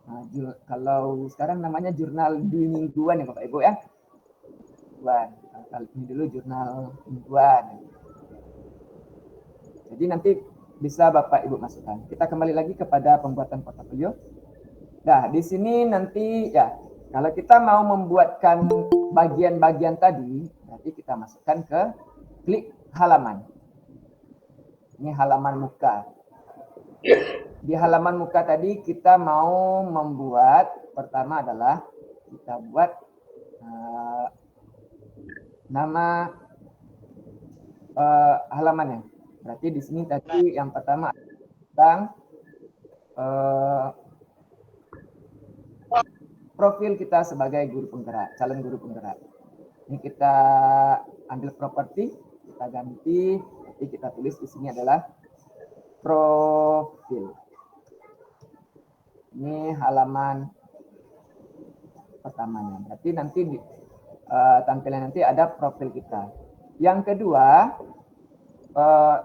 Nah, kalau sekarang namanya jurnal mingguan ya Bapak Ibu ya. Ini dulu jurnal mingguan. Jadi nanti bisa Bapak Ibu masukkan. Kita kembali lagi kepada pembuatan portofolio. Nah, di sini nanti ya, kalau kita mau membuatkan bagian-bagian tadi, nanti kita masukkan ke klik halaman. Ini halaman muka. Di halaman muka tadi kita mau membuat, pertama adalah kita buat nama halamannya. Berarti di sini tadi yang pertama tentang profil kita sebagai guru penggerak, calon guru penggerak. Ini kita ambil properti, kita ganti, nanti kita tulis di sini adalah profil. Ini halaman pertamanya. Berarti nanti di tampilan nanti ada profil kita. Yang kedua,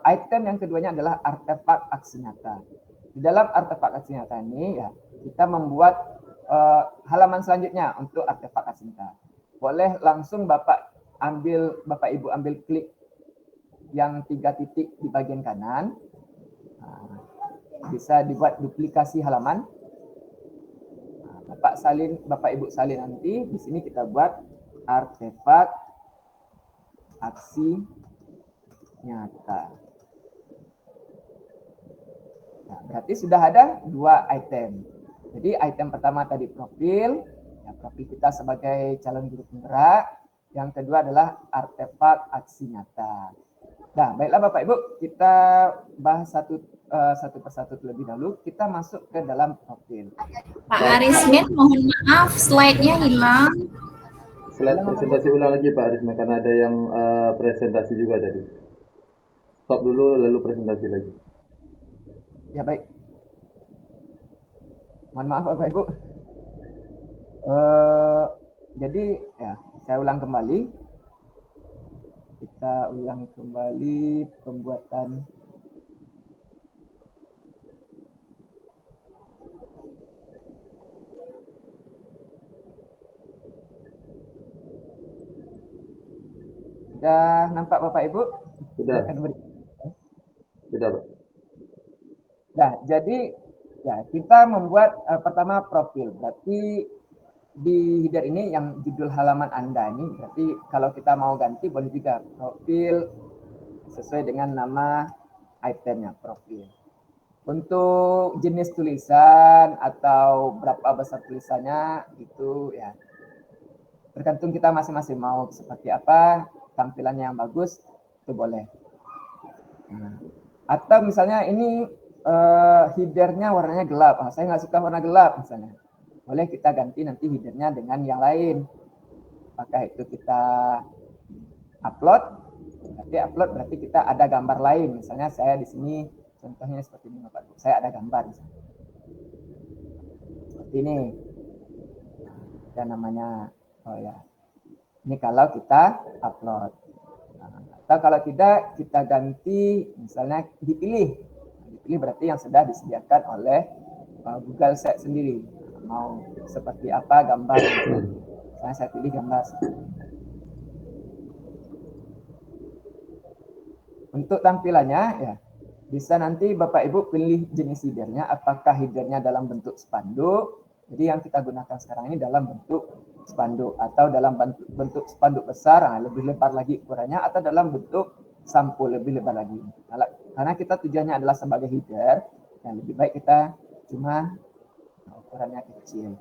item yang keduanya adalah artefak aksi nyata. Di dalam artefak aksi nyata ini ya kita membuat halaman selanjutnya untuk artefak aksi nyata. Boleh langsung Bapak Ibu ambil klik yang 3 titik di bagian kanan. Bisa dibuat duplikasi halaman. Bapak Ibu salin nanti. Di sini kita buat artefak aksi nyata. Nah, berarti sudah ada 2 item. Jadi item pertama tadi profil, ya, profil kita sebagai calon guru penggerak. Yang kedua adalah artefak aksi nyata. Nah, baiklah Bapak Ibu, kita bahas satu persatu terlebih dahulu. Kita masuk ke dalam profil. Pak Arismen, mohon maaf, slide-nya hilang. Slide presentasi ulang lagi Pak Arismen, karena ada yang presentasi juga tadi. Stop dulu, lalu presentasi lagi. Ya baik. Mohon maaf Bapak Ibu. Jadi ya, saya ulang kembali. Kita ulang kembali pembuatan Sudah nampak Bapak Ibu? Sudah. Sudah Pak. Nah, jadi ya kita membuat pertama profil. Berarti di header ini yang judul halaman Anda ini, berarti kalau kita mau ganti boleh juga profil sesuai dengan nama itemnya, profil. Untuk jenis tulisan atau berapa besar tulisannya itu ya tergantung kita masing-masing mau seperti apa, tampilannya yang bagus itu boleh. Nah, atau misalnya ini headernya warnanya gelap, saya nggak suka warna gelap misalnya. Boleh kita ganti nanti headernya dengan yang lain. Apakah itu kita upload? Berarti kita ada gambar lain. Misalnya saya di sini contohnya seperti ini Bapak Ibu. Saya ada gambar misalnya. Seperti ini. Dan namanya ini kalau kita upload. Atau kalau tidak kita ganti misalnya dipilih. Dipilih berarti yang sudah disediakan oleh Google Set sendiri. Mau seperti apa gambar, saya pilih gambar. Untuk tampilannya ya bisa nanti Bapak Ibu pilih jenis headernya, apakah headernya dalam bentuk spanduk. Jadi yang kita gunakan sekarang ini dalam bentuk spanduk atau dalam bentuk spanduk besar, lebih lebar lagi ukurannya, atau dalam bentuk sampul lebih lebar lagi. Karena kita tujuannya adalah sebagai header, yang lebih baik kita cuma ukurannya kecil.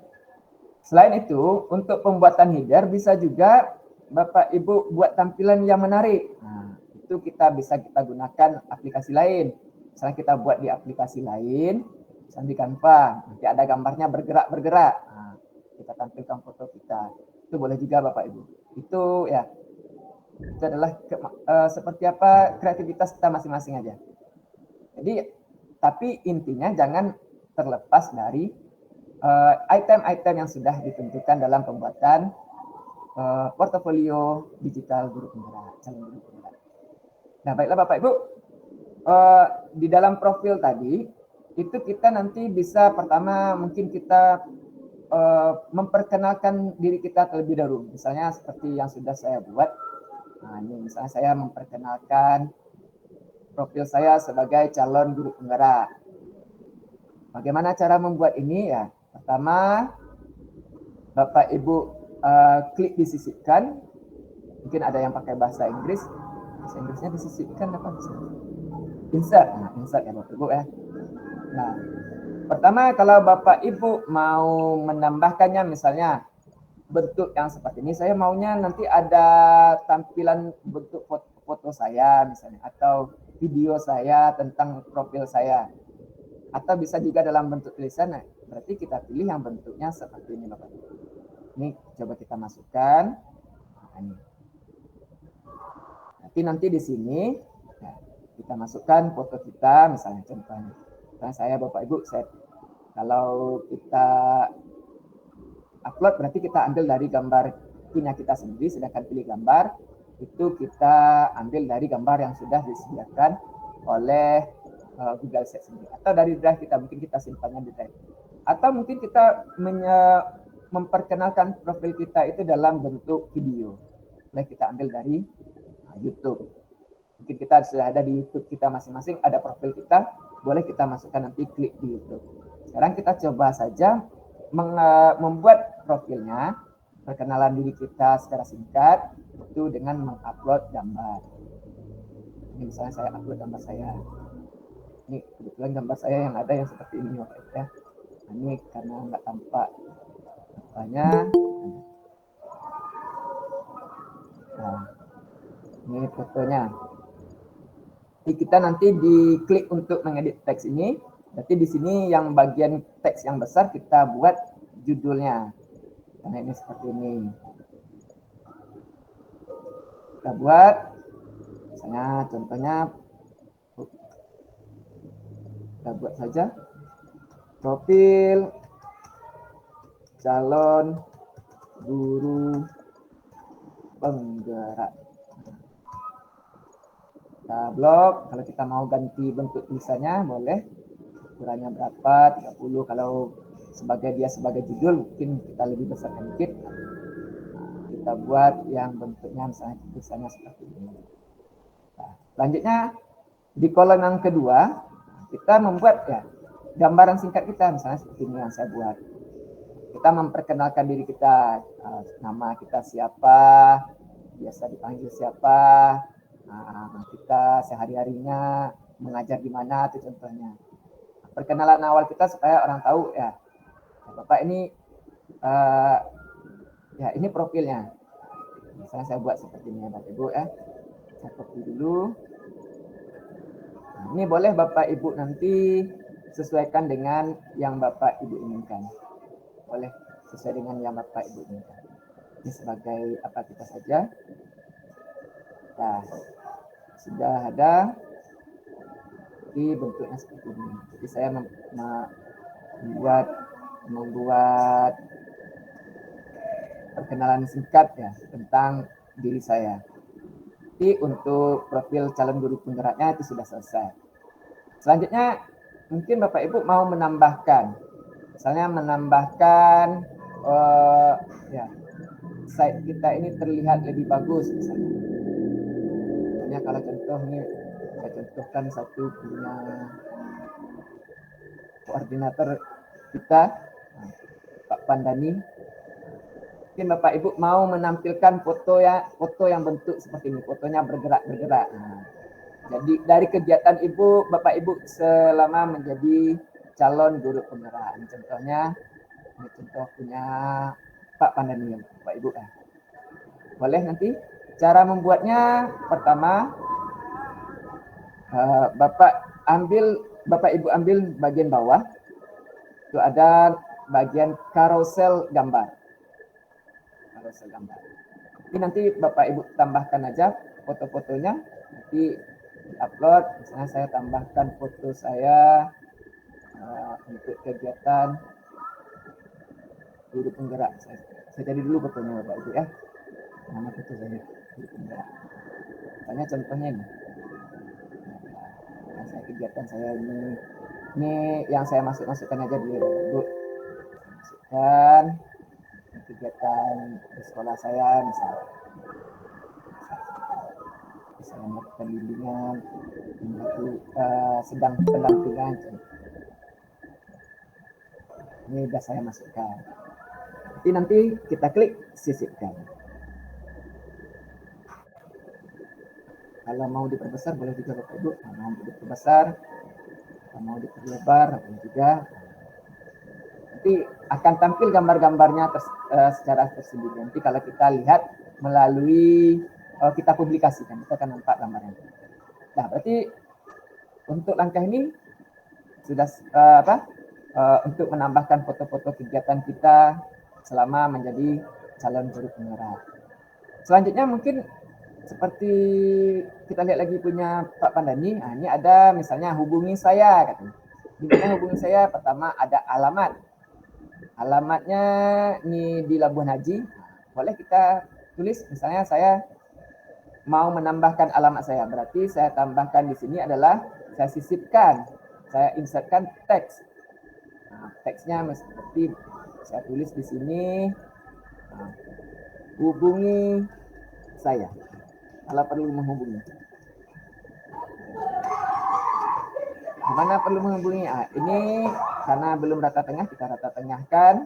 Selain itu, untuk pembuatan header bisa juga Bapak Ibu buat tampilan yang menarik. Nah, itu kita gunakan aplikasi lain. Misalnya kita buat di aplikasi lain, misalnya di Canva, nanti ada gambarnya bergerak-bergerak. Nah, kita tampilkan foto kita. Itu boleh juga Bapak Ibu. Itu ya, itu adalah seperti apa kreativitas kita masing-masing aja. Jadi, tapi intinya jangan terlepas dari item-item yang sudah ditentukan dalam pembuatan portofolio digital guru penggerak, calon guru penggerak. Nah, baiklah Bapak Ibu, di dalam profil tadi itu kita nanti bisa pertama mungkin kita memperkenalkan diri kita terlebih dahulu. Misalnya seperti yang sudah saya buat. Nah, ini misalnya saya memperkenalkan profil saya sebagai calon guru penggerak. Bagaimana cara membuat ini ya? Pertama, Bapak Ibu klik disisipkan. Mungkin ada yang pakai bahasa Inggris. Bahasa Inggrisnya disisipkan apa? Insert. Nah, insert ya Bapak Ibu ya. Nah, pertama kalau Bapak Ibu mau menambahkannya misalnya bentuk yang seperti ini, saya maunya nanti ada tampilan bentuk foto saya misalnya, atau video saya tentang profil saya. Atau bisa juga dalam bentuk tulisan, berarti kita pilih yang bentuknya seperti ini Bapak. Ini coba kita masukkan. Nah, ini. Nanti di sini ya, kita masukkan foto kita, misalnya contohnya. Misalnya saya Bapak Ibu, kalau kita upload berarti kita ambil dari gambar punya kita sendiri, sedangkan pilih gambar itu kita ambil dari gambar yang sudah disediakan oleh Google Set sendiri, atau dari drive kita, mungkin kita simpannya di drive, atau mungkin kita memperkenalkan profil kita itu dalam bentuk video, boleh kita ambil dari YouTube. Mungkin kita sudah ada di YouTube kita masing-masing, ada profil kita, boleh kita masukkan nanti klik di YouTube. Sekarang kita coba saja membuat profilnya, perkenalan diri kita secara singkat itu dengan mengupload gambar. Ini misalnya saya upload gambar saya. Ini kebetulan gambar saya yang ada yang seperti ini ya. Ini karena nggak tampak apanya. Nah, ini fotonya. Jadi kita nanti diklik untuk mengedit teks ini. Berarti di sini yang bagian teks yang besar kita buat judulnya. Karena ini seperti ini. Kita buat, misalnya contohnya, kita buat saja profil calon guru penggerak. Kita blok, kalau kita mau ganti bentuk tulisannya boleh. Ukurannya berapa, 30, kalau sebagai judul mungkin kita lebih besarkan dikit. Kita buat yang bentuknya misalnya tulisannya seperti ini. Nah, selanjutnya di kolom yang kedua kita membuat ya gambaran singkat kita, misalnya seperti ini yang saya buat. Kita memperkenalkan diri kita, nama kita siapa, biasa dipanggil siapa, kita sehari-harinya mengajar di mana, itu contohnya. Perkenalan awal kita supaya orang tahu ya, Bapak ini ya ini profilnya. Misalnya saya buat seperti ini ya Bapak Ibu ya. Saya copy dulu. Nah, ini boleh Bapak Ibu nanti sesuaikan dengan yang Bapak Ibu inginkan. Boleh sesuai dengan yang Bapak Ibu inginkan. Ini sebagai apa kita saja. Nah, sudah ada di bentuknya seperti ini. Jadi saya membuat perkenalan singkat ya tentang diri saya. Jadi untuk profil calon guru penggeraknya itu sudah selesai. Selanjutnya mungkin Bapak Ibu mau menambahkan, misalnya menambahkan ya site kita ini terlihat lebih bagus misalnya. Misalnya kalau contoh ini saya contohkan satu punya koordinator kita Pak Pandani. Mungkin Bapak Ibu mau menampilkan foto yang bentuk seperti ini, fotonya bergerak. Nah, jadi dari kegiatan Ibu, Bapak Ibu selama menjadi calon guru penggerak. Contohnya, ini contoh punya Pak Pandani, Bapak Ibu. Boleh nanti cara membuatnya pertama, Bapak Ibu ambil bagian bawah, itu ada bagian carousel gambar. Ini nanti Bapak Ibu tambahkan aja foto-fotonya, nanti upload. Misalnya saya tambahkan foto saya untuk kegiatan guru penggerak. Saya jadi dulu fotonya Bapak Ibu ya. Mana foto saya guru penggerak? Misalnya contohnya ini. Nah, saya kegiatan saya ini yang saya masukkan aja dulu Bapak Ibu. Masukkan kegiatan di sekolah saya, misalnya saya melakukan bimbingan, sedang pendampingan. Ini sudah saya masukkan. Nanti kita klik sisipkan. Kalau mau diperbesar boleh juga Bapak Ibu. Mau diperbesar, mau diperlebar boleh juga. Nanti akan tampil gambar-gambarnya secara tersendiri. Nanti kalau kita lihat melalui kita publikasikan, kita akan nampak gambarnya. Nah, berarti untuk langkah ini sudah untuk menambahkan foto-foto kegiatan kita selama menjadi calon guru penggerak. Selanjutnya mungkin seperti kita lihat lagi punya Pak Pandani. Nah, ini ada misalnya hubungi saya katanya. Di mana hubungi saya? Pertama ada alamat. alamatnya ini di Labuan Haji, boleh kita tulis misalnya saya mau menambahkan alamat saya, berarti saya tambahkan di sini adalah saya sisipkan, saya insertkan teks. Teksnya seperti saya tulis di sini, hubungi saya kalau perlu menghubungi. Mana perlu menghubungi? Ini karena belum rata tengah, kita rata tengahkan.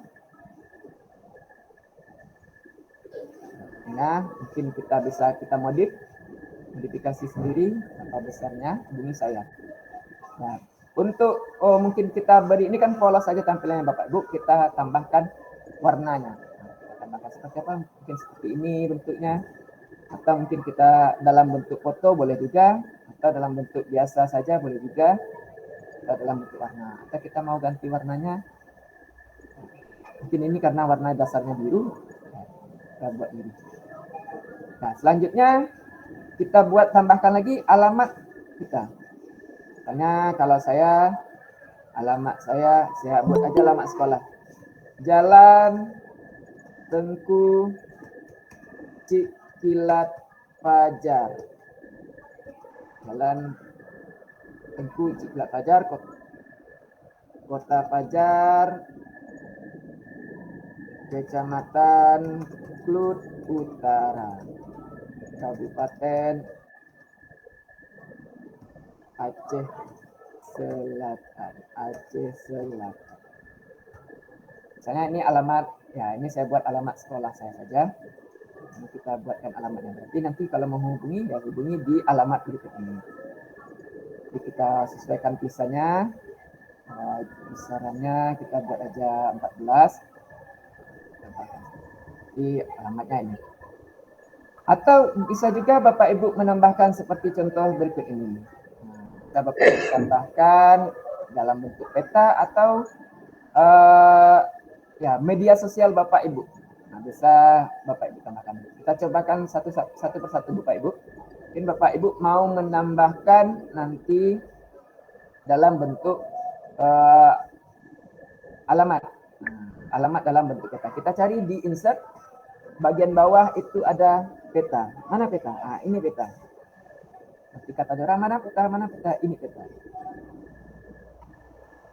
Nah, mungkin kita modifikasi sendiri apa besarnya, hubungi saya. Nah, untuk mungkin kita beri ini kan polos saja tampilannya Bapak Ibu, kita tambahkan warnanya. Kita tambahkan seperti apa? Mungkin seperti ini bentuknya, atau mungkin kita dalam bentuk foto boleh juga, atau dalam bentuk biasa saja boleh juga, atau dalam bentuk warna. Atau kita mau ganti warnanya, mungkin ini karena warna dasarnya biru, kita buat biru. Nah, selanjutnya kita buat tambahkan lagi alamat kita. Misalnya kalau alamat saya buat aja alamat sekolah. Jalan Tengku Cikilat Fajar. Jalan Tengku Cikilat Fajar, Kota Fajar, Kecamatan Klut Utara, Kabupaten Aceh Selatan. Misalnya ini alamat, ya ini saya buat alamat sekolah saya saja. Ini kita buatkan alamatnya. Berarti nanti kalau menghubungi, ya hubungi di alamat berikut ini. Jadi kita sesuaikan tulisannya, besarannya kita buat aja 14. Di alamatnya ini. Atau bisa juga Bapak Ibu menambahkan seperti contoh berikut ini. Kita Bapak Ibu tambahkan dalam bentuk peta atau ya media sosial Bapak Ibu. Nah, bisa Bapak Ibu tambahkan. Kita cobakan satu persatu Bapak Ibu. Mungkin Bapak Ibu mau menambahkan nanti dalam bentuk alamat. Alamat dalam bentuk peta. Kita cari di insert, bagian bawah itu ada peta. Mana peta? Ini peta. Nanti kata Dora, mana peta? Ini peta.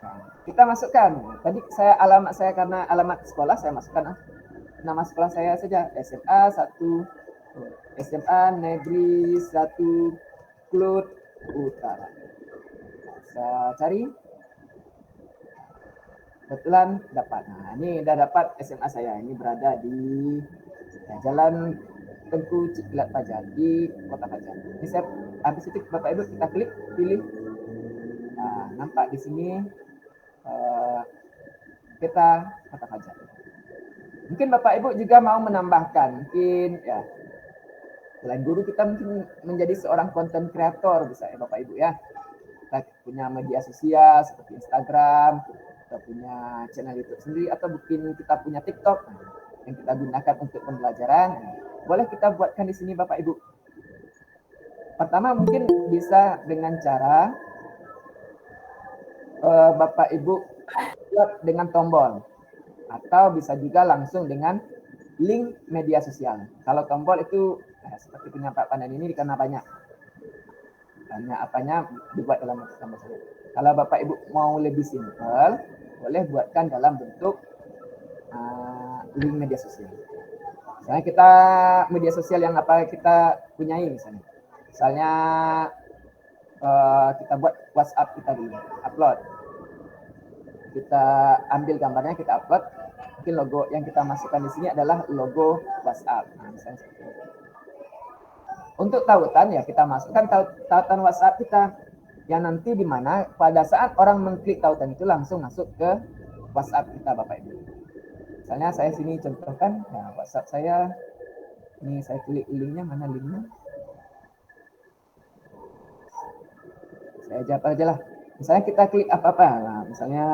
Nah, kita masukkan. Tadi alamat saya karena alamat sekolah, saya masukkan nama sekolah saya saja. SMA Negeri 1 Klut Utara. Saya cari. Kebetulan dapat. Nah, ini udah dapat SMA saya. Ini berada di Jalan Tengku Cikilat Fajar di Kota Fajar. Ini saya habis itu Bapak Ibu kita klik pilih. Nah, nampak di sini peta Kota Fajar. Mungkin Bapak Ibu juga mau menambahkan, mungkin ya selain guru kita mungkin menjadi seorang content creator bisa ya Bapak Ibu ya. Kita punya media sosial seperti Instagram, kita punya channel YouTube sendiri, atau mungkin kita punya TikTok yang kita gunakan untuk pembelajaran. Boleh kita buatkan di sini Bapak Ibu. Pertama mungkin bisa dengan cara Bapak Ibu buat dengan tombol, atau bisa juga langsung dengan link media sosial. Kalau tombol itu seperti punya Pak Pandan ini karena banyak apanya dibuat dalam tombol saja. Kalau Bapak Ibu mau lebih simpel, boleh buatkan dalam bentuk link media sosial. Misalnya kita media sosial yang apa kita punyai misalnya. Misalnya kita buat WhatsApp kita dulu, upload. Kita ambil gambarnya, kita upload. Mungkin logo yang kita masukkan di sini adalah logo WhatsApp. Nah, misalnya seperti itu. Untuk tautan ya kita masukkan tautan WhatsApp kita yang nanti di mana pada saat orang mengklik tautan itu langsung masuk ke WhatsApp kita Bapak Ibu. Misalnya saya sini contohkan, ya WhatsApp saya, ini saya klik linknya, mana linknya? Saya jawab aja lah. Misalnya kita klik apa-apa, nah, misalnya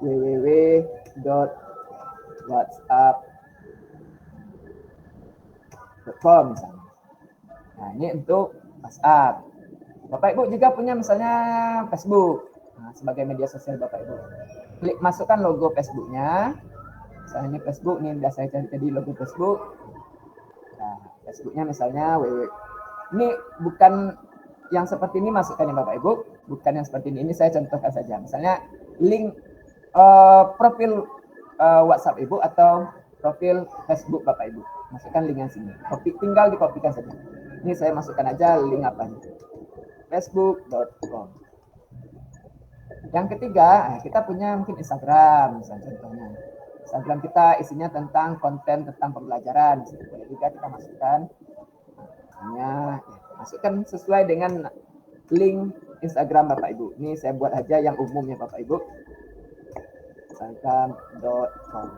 www.whatsapp.com misalnya. Nah ini untuk WhatsApp. Bapak Ibu juga punya misalnya Facebook, nah, sebagai media sosial Bapak Ibu. Klik masukkan logo Facebooknya. Misalnya ini Facebook nih, udah saya cari tadi logo Facebook. Nah, Facebooknya misalnya www. Ini bukan yang seperti ini masukkan ya Bapak Ibu, bukan yang seperti ini. Ini saya contohkan saja. Misalnya link profil WhatsApp Ibu atau profil Facebook Bapak Ibu. Masukkan linknya sini. Tinggal dikopikan saja. Ini saya masukkan aja link apa nih? Facebook.com. Yang ketiga, kita punya mungkin Instagram, misalnya contohnya. Instagram kita isinya tentang konten tentang pembelajaran. Boleh juga kita masukkan. Misalnya, masukkan sesuai dengan link Instagram Bapak Ibu. Ini saya buat aja yang umum ya Bapak Ibu. Instagram.com.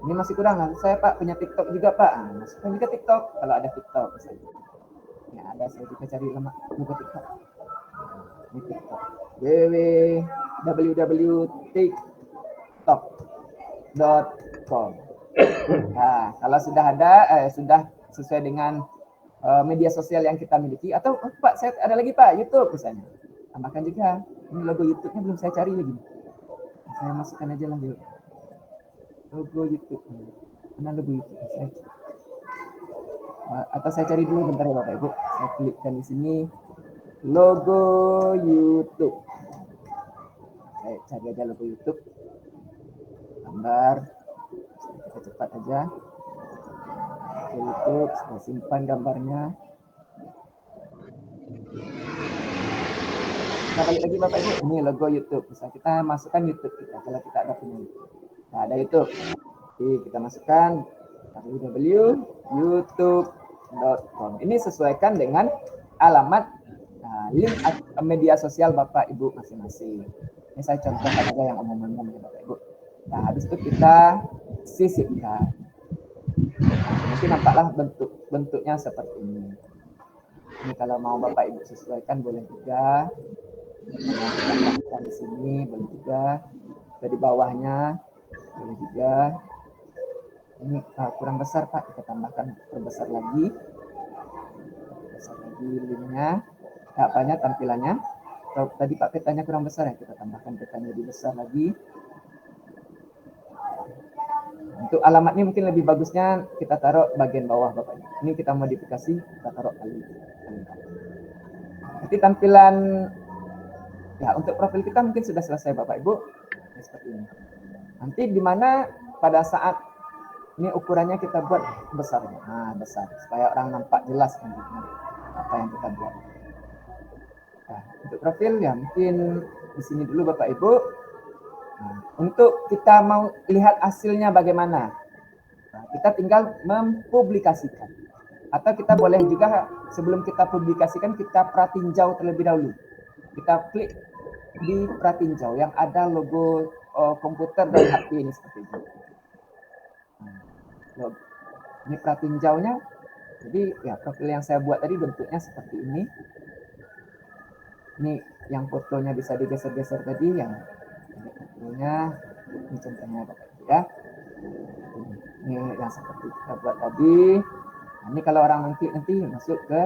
Ini masih kurang kan? Saya Pak punya TikTok juga Pak. Masukkan juga TikTok kalau ada TikTok misalnya. Ya ada, saya juga cari buka TikTok. Ini TikTok. www.tiktok.com. Nah, kalau sudah ada, sudah sesuai dengan media sosial yang kita miliki, atau Pak, saya ada lagi Pak, YouTube misalnya. Tambahkan juga. Ini logo YouTube-nya belum saya cari lagi. Saya masukkan aja lagi. Logo YouTube. Mana logo YouTube? Atau saya cari dulu bentar ya Bapak Ibu. Saya klikkan di sini logo YouTube. Saya cari aja logo YouTube. Gambar. Kita cepat aja. YouTube, saya simpan gambarnya. Nah, balik lagi Bapak Ibu, ini logo YouTube. Bisa kita masukkan YouTube kita kalau kita ada punya YouTube. Nah, ada YouTube. Jadi kita masukkan www.youtube.com. Ini sesuaikan dengan alamat link media sosial Bapak Ibu masing-masing. Ini saya contohkan aja yang umum-umum ya Bapak Ibu. Nah, habis itu kita sisipkan. Nanti nampaklah bentuknya seperti ini. Ini kalau mau Bapak Ibu sesuaikan boleh juga. Kita tambahkan di sini boleh juga. Dari bawahnya boleh juga. Ini kurang besar Pak, kita tambahkan perbesar lagi. Perbesar lagi linknya. Apanya tampilannya. Kalau tadi Pak petanya kurang besar ya, kita tambahkan petanya lebih besar lagi. Untuk alamatnya mungkin lebih bagusnya kita taruh bagian bawah Bapak. Ini kita modifikasi, kita taruh kali. Nanti tampilan ya untuk profil kita mungkin sudah selesai Bapak Ibu. Ini seperti ini. Nanti di mana pada saat ini ukurannya kita buat besar. Nah, besar supaya orang nampak jelas apa yang kita buat. Nah, untuk profil ya mungkin di sini dulu Bapak Ibu. Nah, untuk kita mau lihat hasilnya bagaimana, nah, kita tinggal mempublikasikan. Atau kita boleh juga sebelum kita publikasikan kita pratinjau terlebih dahulu. Kita klik di pratinjau yang ada logo komputer dan HP ini seperti itu. Nah, ini pratinjaunya. Jadi ya profil yang saya buat tadi bentuknya seperti ini. Ini yang fotonya bisa digeser-geser tadi yang fotonya, ini contohnya Bapak Ibu ya. Ini yang seperti kita buat tadi. Nah, ini kalau orang mengklik nanti masuk ke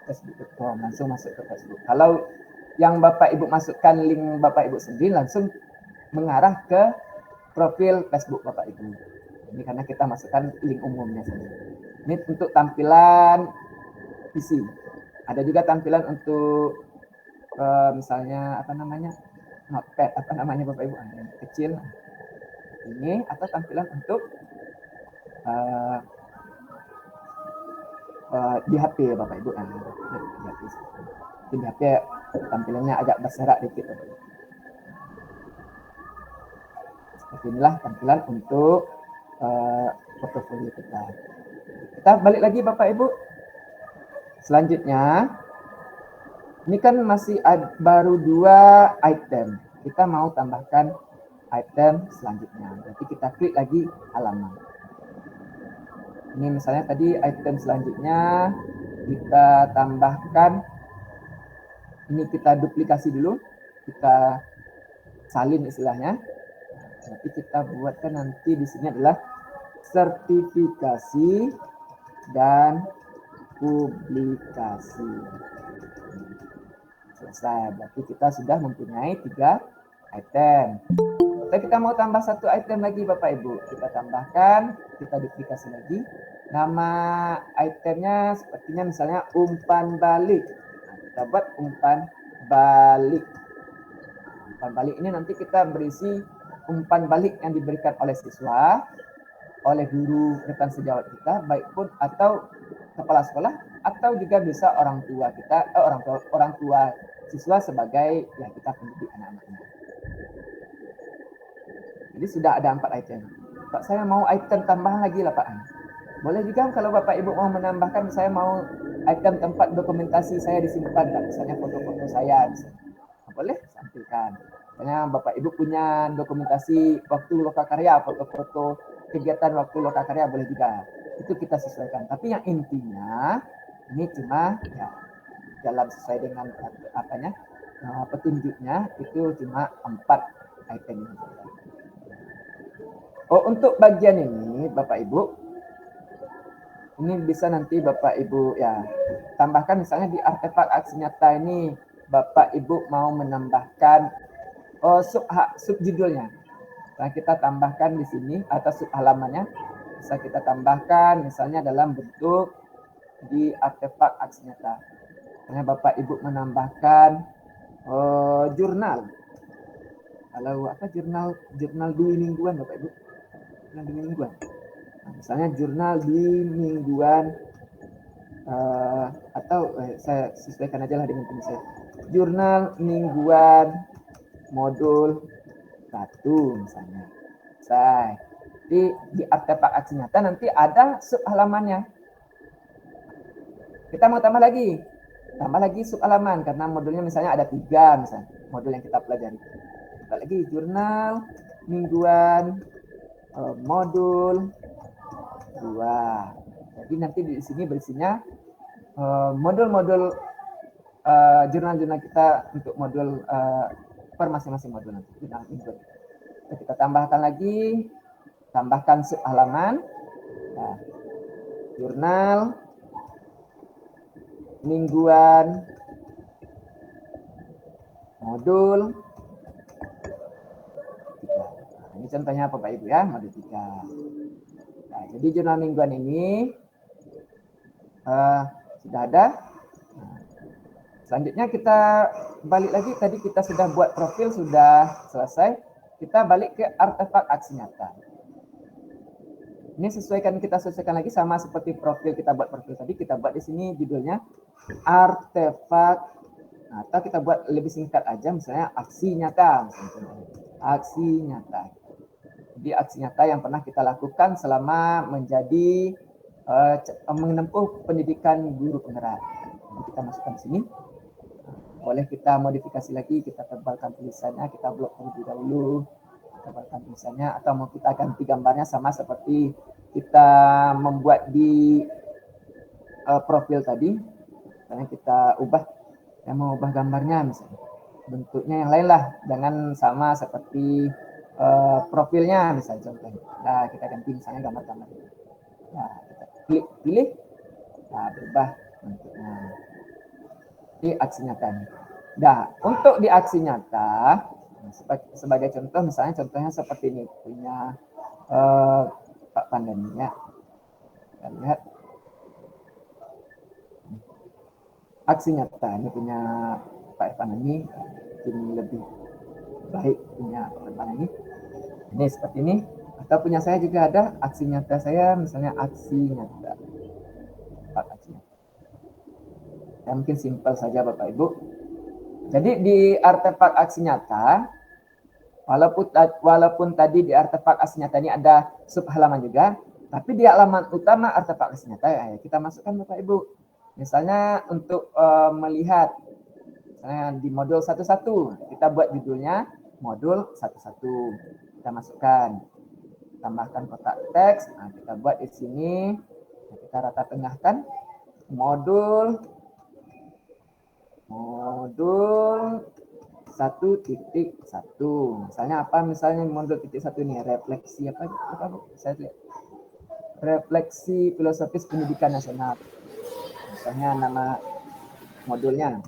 Facebook.com, langsung masuk ke Facebook. Kalau yang Bapak Ibu masukkan link Bapak Ibu sendiri langsung mengarah ke profil Facebook Bapak Ibu. Ini karena kita masukkan link umumnya saja. Ini untuk tampilan PC. Ada juga tampilan untuk misalnya apa namanya notepad, apa namanya Bapak Ibu, yang kecil. Ini atau tampilan untuk di HP ya Bapak Ibu. Di HP tampilannya agak berserak dikit Bapak Ibu. Seperti inilah tampilan untuk portofolio kita. Kita balik lagi Bapak Ibu. Selanjutnya, ini kan masih baru 2 item. Kita mau tambahkan item selanjutnya. Berarti kita klik lagi halaman. Ini misalnya tadi item selanjutnya kita tambahkan. Ini kita duplikasi dulu. Kita salin istilahnya. Nanti kita buatkan nanti di sini adalah sertifikasi dan publikasi. Selesai. Berarti kita sudah mempunyai 3 item. Atau kita mau tambah satu item lagi Bapak Ibu. Kita tambahkan, kita duplikasi lagi. Nama itemnya sepertinya misalnya umpan balik. Nah, kita buat umpan balik. Umpan balik ini nanti kita berisi umpan balik yang diberikan oleh siswa, oleh guru rekan sejawat kita, baik pun atau kepala sekolah, atau juga bisa orang tua kita, orang tua siswa sebagai ya kita pendidik anak-anaknya. Jadi sudah ada 4 item. Pak, saya mau item tambahan lagi lah Pak. Boleh juga kalau Bapak Ibu mau menambahkan, saya mau item tempat dokumentasi saya disimpan, misalnya foto-foto saya. Misalnya. Boleh sampaikan. Misalnya Bapak Ibu punya dokumentasi waktu lokakarya, foto-foto kegiatan waktu lokakarya, boleh juga. Itu kita sesuaikan. Tapi yang intinya ini cuma ya dalam sesuai dengan petunjuknya itu cuma 4 item ini. Oh, untuk bagian ini Bapak Ibu, ini bisa nanti Bapak Ibu ya tambahkan misalnya di artefak aksi nyata ini Bapak Ibu mau menambahkan subjudulnya. Nah, kita tambahkan di sini atas sub halamannya bisa kita tambahkan misalnya dalam bentuk di artefak aksi nyata. Misalnya Bapak Ibu menambahkan jurnal. Kalau jurnal dui mingguan Bapak Ibu. Jurnal dui mingguan. Nah, misalnya jurnal dui mingguan atau saya sesuaikan aja lah dengan ini saya. Jurnal mingguan modul 1 misalnya. Di artefak aksi nyata nanti ada sub halamannya. Kita mau tambah lagi sub halaman karena modulnya misalnya ada 3 misalnya modul yang kita pelajari. Tambah lagi jurnal mingguan modul 2. Jadi nanti di sini berisinya modul-modul jurnal-jurnal kita untuk modul per masing-masing modul nanti. Kita tambahkan sub halaman. Nah, jurnal mingguan modul 3. Ini contohnya Bapak Ibu ya, modul 3. Nah, jadi jurnal mingguan ini sudah ada. Nah, selanjutnya kita balik lagi, tadi kita sudah buat profil, sudah selesai. Kita balik ke artefak aksi nyata. Ini kita sesuaikan lagi sama seperti profil kita buat profil tadi. Kita buat di sini judulnya artefak, atau kita buat lebih singkat aja, misalnya aksi nyata. Aksi nyata. Jadi aksi nyata yang pernah kita lakukan selama menjadi menempuh pendidikan guru penggerak. Jadi kita masukkan di sini. Boleh kita modifikasi lagi, kita tebalkan tulisannya, kita blok terlebih dahulu, tebalkan tulisannya, atau mau kita ganti gambarnya sama seperti kita membuat di profil tadi. Misalnya kita mau ubah gambarnya misalnya, bentuknya yang lain lah, jangan sama seperti profilnya misalnya contohnya. Nah, kita ganti misalnya gambar-gambar. Nah, kita pilih, nah berubah bentuknya. Di aksi nyata ini. Nah, untuk di aksi nyata, sebagai contoh, contohnya seperti ini, punya Pak Pandani ya. Kita lihat. Aksi nyata, ini punya Pak Pandani, ini lebih baik punya Pak Pandani. Ini seperti ini. Atau punya saya juga ada aksi nyata saya, misalnya aksi nyata. Pak aksi nyata. Ya, mungkin simpel saja Bapak Ibu. Jadi di artefak aksi nyata, walaupun tadi di artefak aksi nyata ini ada sub halaman juga, tapi di halaman utama artefak aksi nyata ya kita masukkan Bapak Ibu. Misalnya untuk melihat, misalnya di modul 11, kita buat judulnya modul 11. Kita masukkan, tambahkan kotak teks. Nah, kita buat di sini, kita rata tengahkan modul 1.1. Misalnya apa? Misalnya modul 1.1 ini refleksi apa Bu? Saya lihat. Refleksi filosofis pendidikan nasional. Misalnya nama modulnya.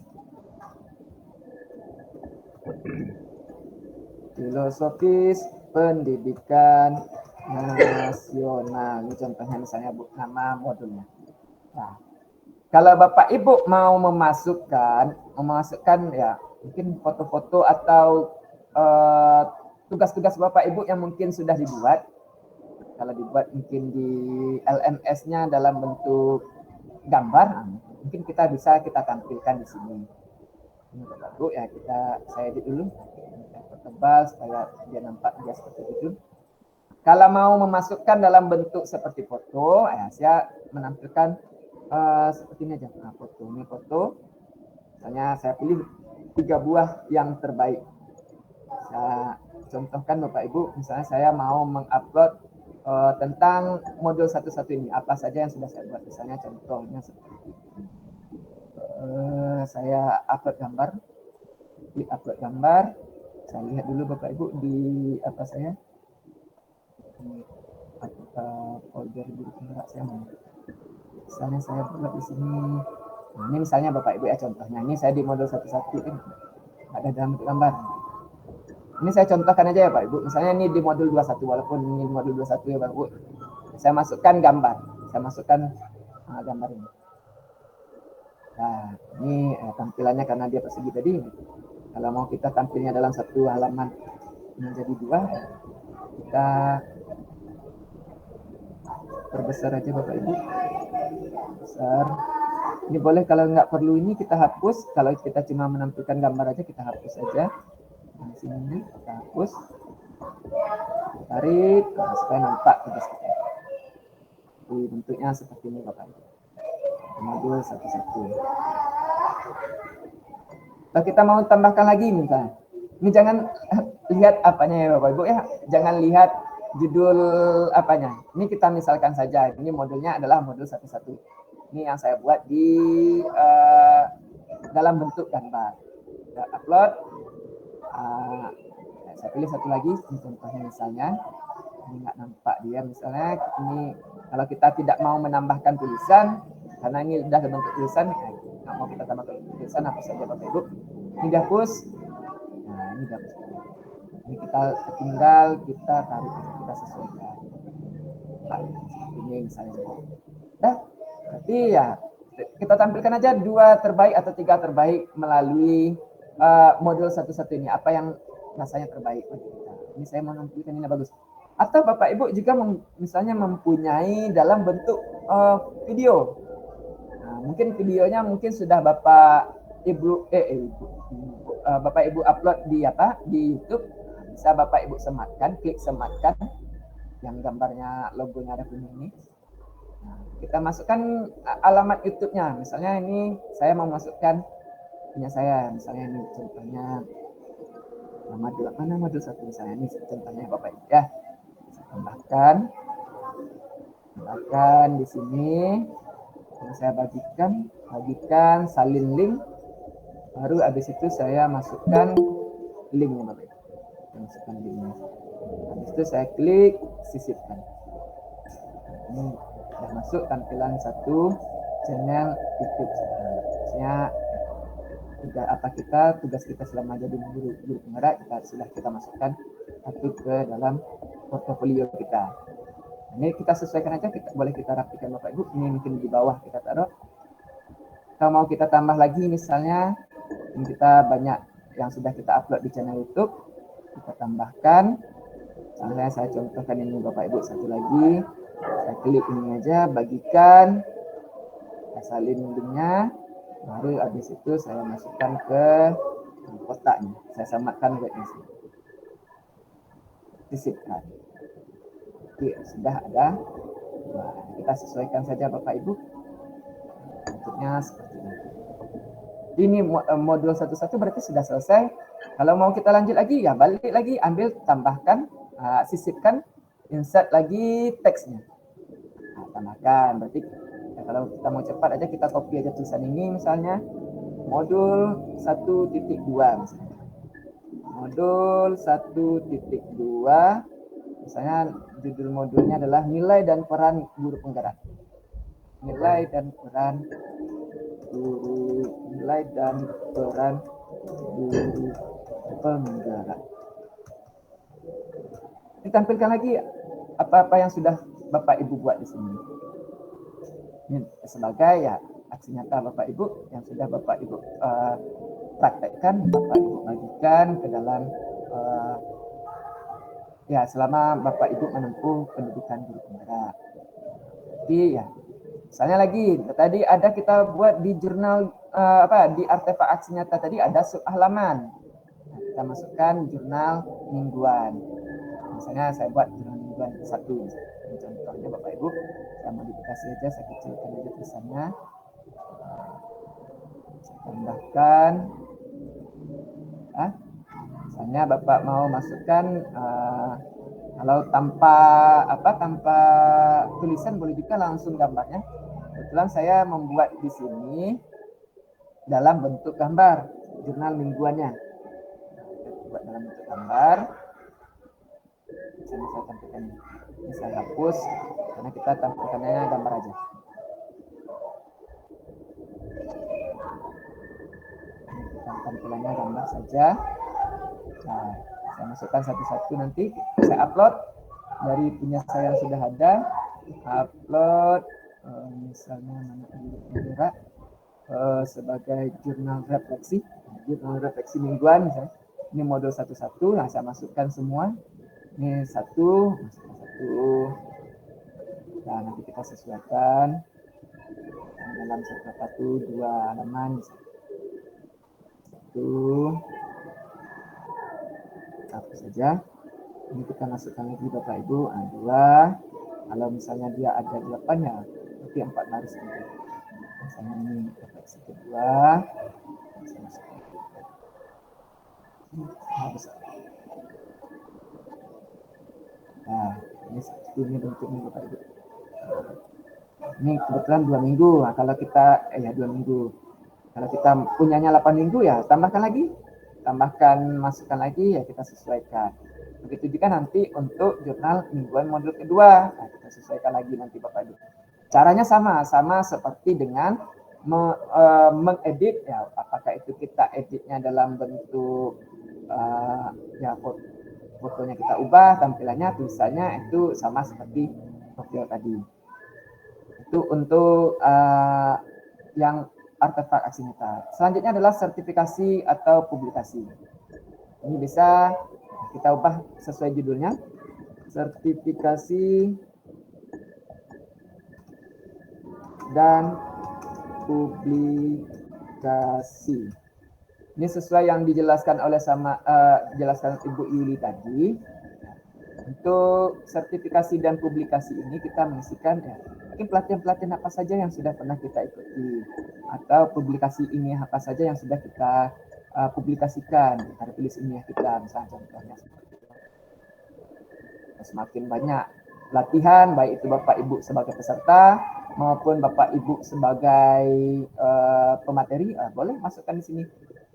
filosofis pendidikan nasional. Ini contohnya misalnya nama modulnya. Nah, kalau Bapak Ibu mau memasukkan ya mungkin foto-foto atau tugas-tugas Bapak Ibu yang mungkin sudah dibuat. Kalau dibuat mungkin di LMS-nya dalam bentuk gambar, mungkin kita tampilkan di sini. Ini Bapak Ibu ya, saya edit dulu. Kita tebal supaya dia nampak dia seperti itu. Kalau mau memasukkan dalam bentuk seperti foto, ya saya menampilkan seperti ini aja. Nah, ini foto. Misalnya saya pilih 3 buah yang terbaik. Saya contohkan Bapak Ibu, misalnya saya mau mengupload tentang modul 1 ini, apa saja yang sudah saya buat. Misalnya contohnya seperti ini. Saya upload gambar, klik upload gambar. Saya lihat dulu Bapak Ibu di apa saya folder guru penggerak saya mana. Misalnya saya buat di sini. Nah, ini misalnya Bapak Ibu ya contohnya. Ini saya di modul 1 ini ada dalam bentuk gambar. Ini saya contohkan aja ya Pak Ibu. Misalnya ini di modul 21, walaupun ini modul 21 ya Pak Ibu. Saya masukkan gambar. Saya masukkan gambar ini. Nah, ini tampilannya karena dia persegi tadi. Kalau mau kita tampilnya dalam 1 halaman menjadi 2, kita perbesar aja Bapak Ibu. Besar. Ini boleh kalau nggak perlu ini kita hapus. Kalau kita cuma menampilkan gambar aja kita hapus aja. Di sini kita hapus. Tarik supaya nampak tugas kita. Di bentuknya seperti ini Bapak Ibu. Modul 1. Kalau kita mau tambahkan lagi misalnya. Ini jangan lihat apanya ya Bapak Ibu ya. Jangan lihat judul apanya. Ini kita misalkan saja. Ini modulnya adalah modul 1. Ini yang saya buat di dalam bentuk gambar. Kita upload. Saya pilih 1 lagi. Ini contohnya misalnya. Ini nggak nampak dia misalnya. Ini kalau kita tidak mau menambahkan tulisan, karena ini sudah bentuk tulisan, nggak mau kita tambahkan tulisan apa saja Bapak Ibu. Ini dihapus. Nah ini dihapus. Ini kita tinggal kita tarik, kita sesuaikan. Nah, ini misalnya. Nah, berarti ya kita tampilkan aja 2 terbaik atau 3 terbaik melalui modul 1 ini. Apa yang rasanya terbaik bagi kita. Ini saya mau nampilkan ini bagus. Atau Bapak Ibu juga misalnya mempunyai dalam bentuk video. Nah, mungkin videonya mungkin sudah Bapak Ibu upload di YouTube. Bisa Bapak Ibu sematkan, klik sematkan yang gambarnya logonya ada kuning ini. Nah, kita masukkan alamat YouTube-nya. Misalnya ini saya mau masukkan punya saya, misalnya ini contohnya nama modul 1 misalnya ini contohnya Bapak Ibu ya. Saya tambahkan di sini. Saya bagikan salin link. Baru habis itu saya masukkan linknya Bapak Ibu. Masukkan linknya. Habis itu saya klik sisipkan. Ini sudah masuk tampilan 1 channel YouTube. Maksudnya tugas kita selama jadi guru penggerak kita masukkan satu ke dalam portofolio kita. Ini kita sesuaikan aja, boleh kita rapikan Bapak Ibu. Ini mungkin di bawah kita taruh. Kalau mau kita tambah lagi misalnya, ini kita banyak yang sudah kita upload di channel YouTube, kita tambahkan. Misalnya saya contohkan ini Bapak Ibu 1 lagi. Saya klik ini aja, bagikan, saya salin linknya. Baru habis itu saya masukkan ke kotaknya. Saya samatkan webnya sini. Sisipkan. Oke, sudah ada. Nah, kita sesuaikan saja Bapak Ibu. Bentuknya seperti ini. Ini modul 1 berarti sudah selesai. Kalau mau kita lanjut lagi, ya balik lagi, ambil, tambahkan, sisipkan, insert lagi teksnya. Nah, tambahkan, berarti ya, kalau kita mau cepat aja kita copy aja tulisan ini misalnya. Modul 1.2 misalnya. Modul 1.2 misalnya judul modulnya adalah nilai dan peran guru penggerak. Nilai dan peran guru penggerak. Ditampilkan lagi apa-apa yang sudah Bapak Ibu buat di sini. Ini sebagai ya aksi nyata Bapak Ibu yang sudah Bapak Ibu praktekkan, Bapak Ibu bagikan ke dalam ya selama Bapak Ibu menempuh pendidikan guru penggerak. Jadi ya, misalnya lagi tadi ada kita buat di jurnal di artefak aksi nyata tadi ada halaman. Nah, kita masukkan jurnal mingguan. Misalnya saya buat jurnal mingguan 1. Contohnya Bapak Ibu, saya modifikasi aja, saya kecilkan aja tulisannya. Saya tambahkan. Misalnya Bapak mau masukkan kalau tanpa tulisan boleh juga langsung gambarnya. Kebetulan saya membuat di sini dalam bentuk gambar jurnal mingguannya. Buat dalam bentuk gambar. Misalnya saya tampilkan ini saya hapus karena kita tampilkannya gambar aja. Tampilannya gambar saja. Nah, saya masukkan satu-satu nanti saya upload dari punya saya yang sudah ada, upload misalnya mana kamera sebagai jurnal refleksi mingguan misalnya. Ini modul 1-1, nah saya masukkan semua. Ini masukkan 1. Nah, nanti kita sesuaikan dalam 1-2 halaman misalnya. 1 hapus saja. Ini kita masukkan lagi Bapak Ibu. 2. Kalau misalnya dia ada 8 ya, berarti 4 baris. Misalnya ini refleksi kedua. Saya masukkan. Nah, ini bentuknya Bapak Ibu. Ini kebetulan 2 minggu. Nah, kalau kita 2 minggu. Kalau kita punyanya 8 minggu ya tambahkan lagi. Masukkan lagi ya kita sesuaikan. Begitu juga nanti untuk jurnal mingguan modul kedua. Nah, kita sesuaikan lagi nanti Bapak Ibu. Caranya sama seperti dengan mengedit ya, apakah itu kita editnya dalam bentuk ya fotonya kita ubah, tampilannya, tulisannya itu sama seperti profil tadi. Itu untuk yang artefak aksi nyata. Selanjutnya adalah sertifikasi atau publikasi. Ini bisa kita ubah sesuai judulnya. Sertifikasi dan publikasi. Ini sesuai yang dijelaskan oleh jelaskan Ibu Yuli tadi. Untuk sertifikasi dan publikasi ini kita mengisikan ya, mungkin pelatihan-pelatihan apa saja yang sudah pernah kita ikuti, atau publikasi ini apa saja yang sudah kita publikasikan, kita tulis ilmiah kita, misalnya contohnya. Semakin banyak latihan, baik itu Bapak Ibu sebagai peserta maupun Bapak Ibu sebagai pemateri, boleh masukkan di sini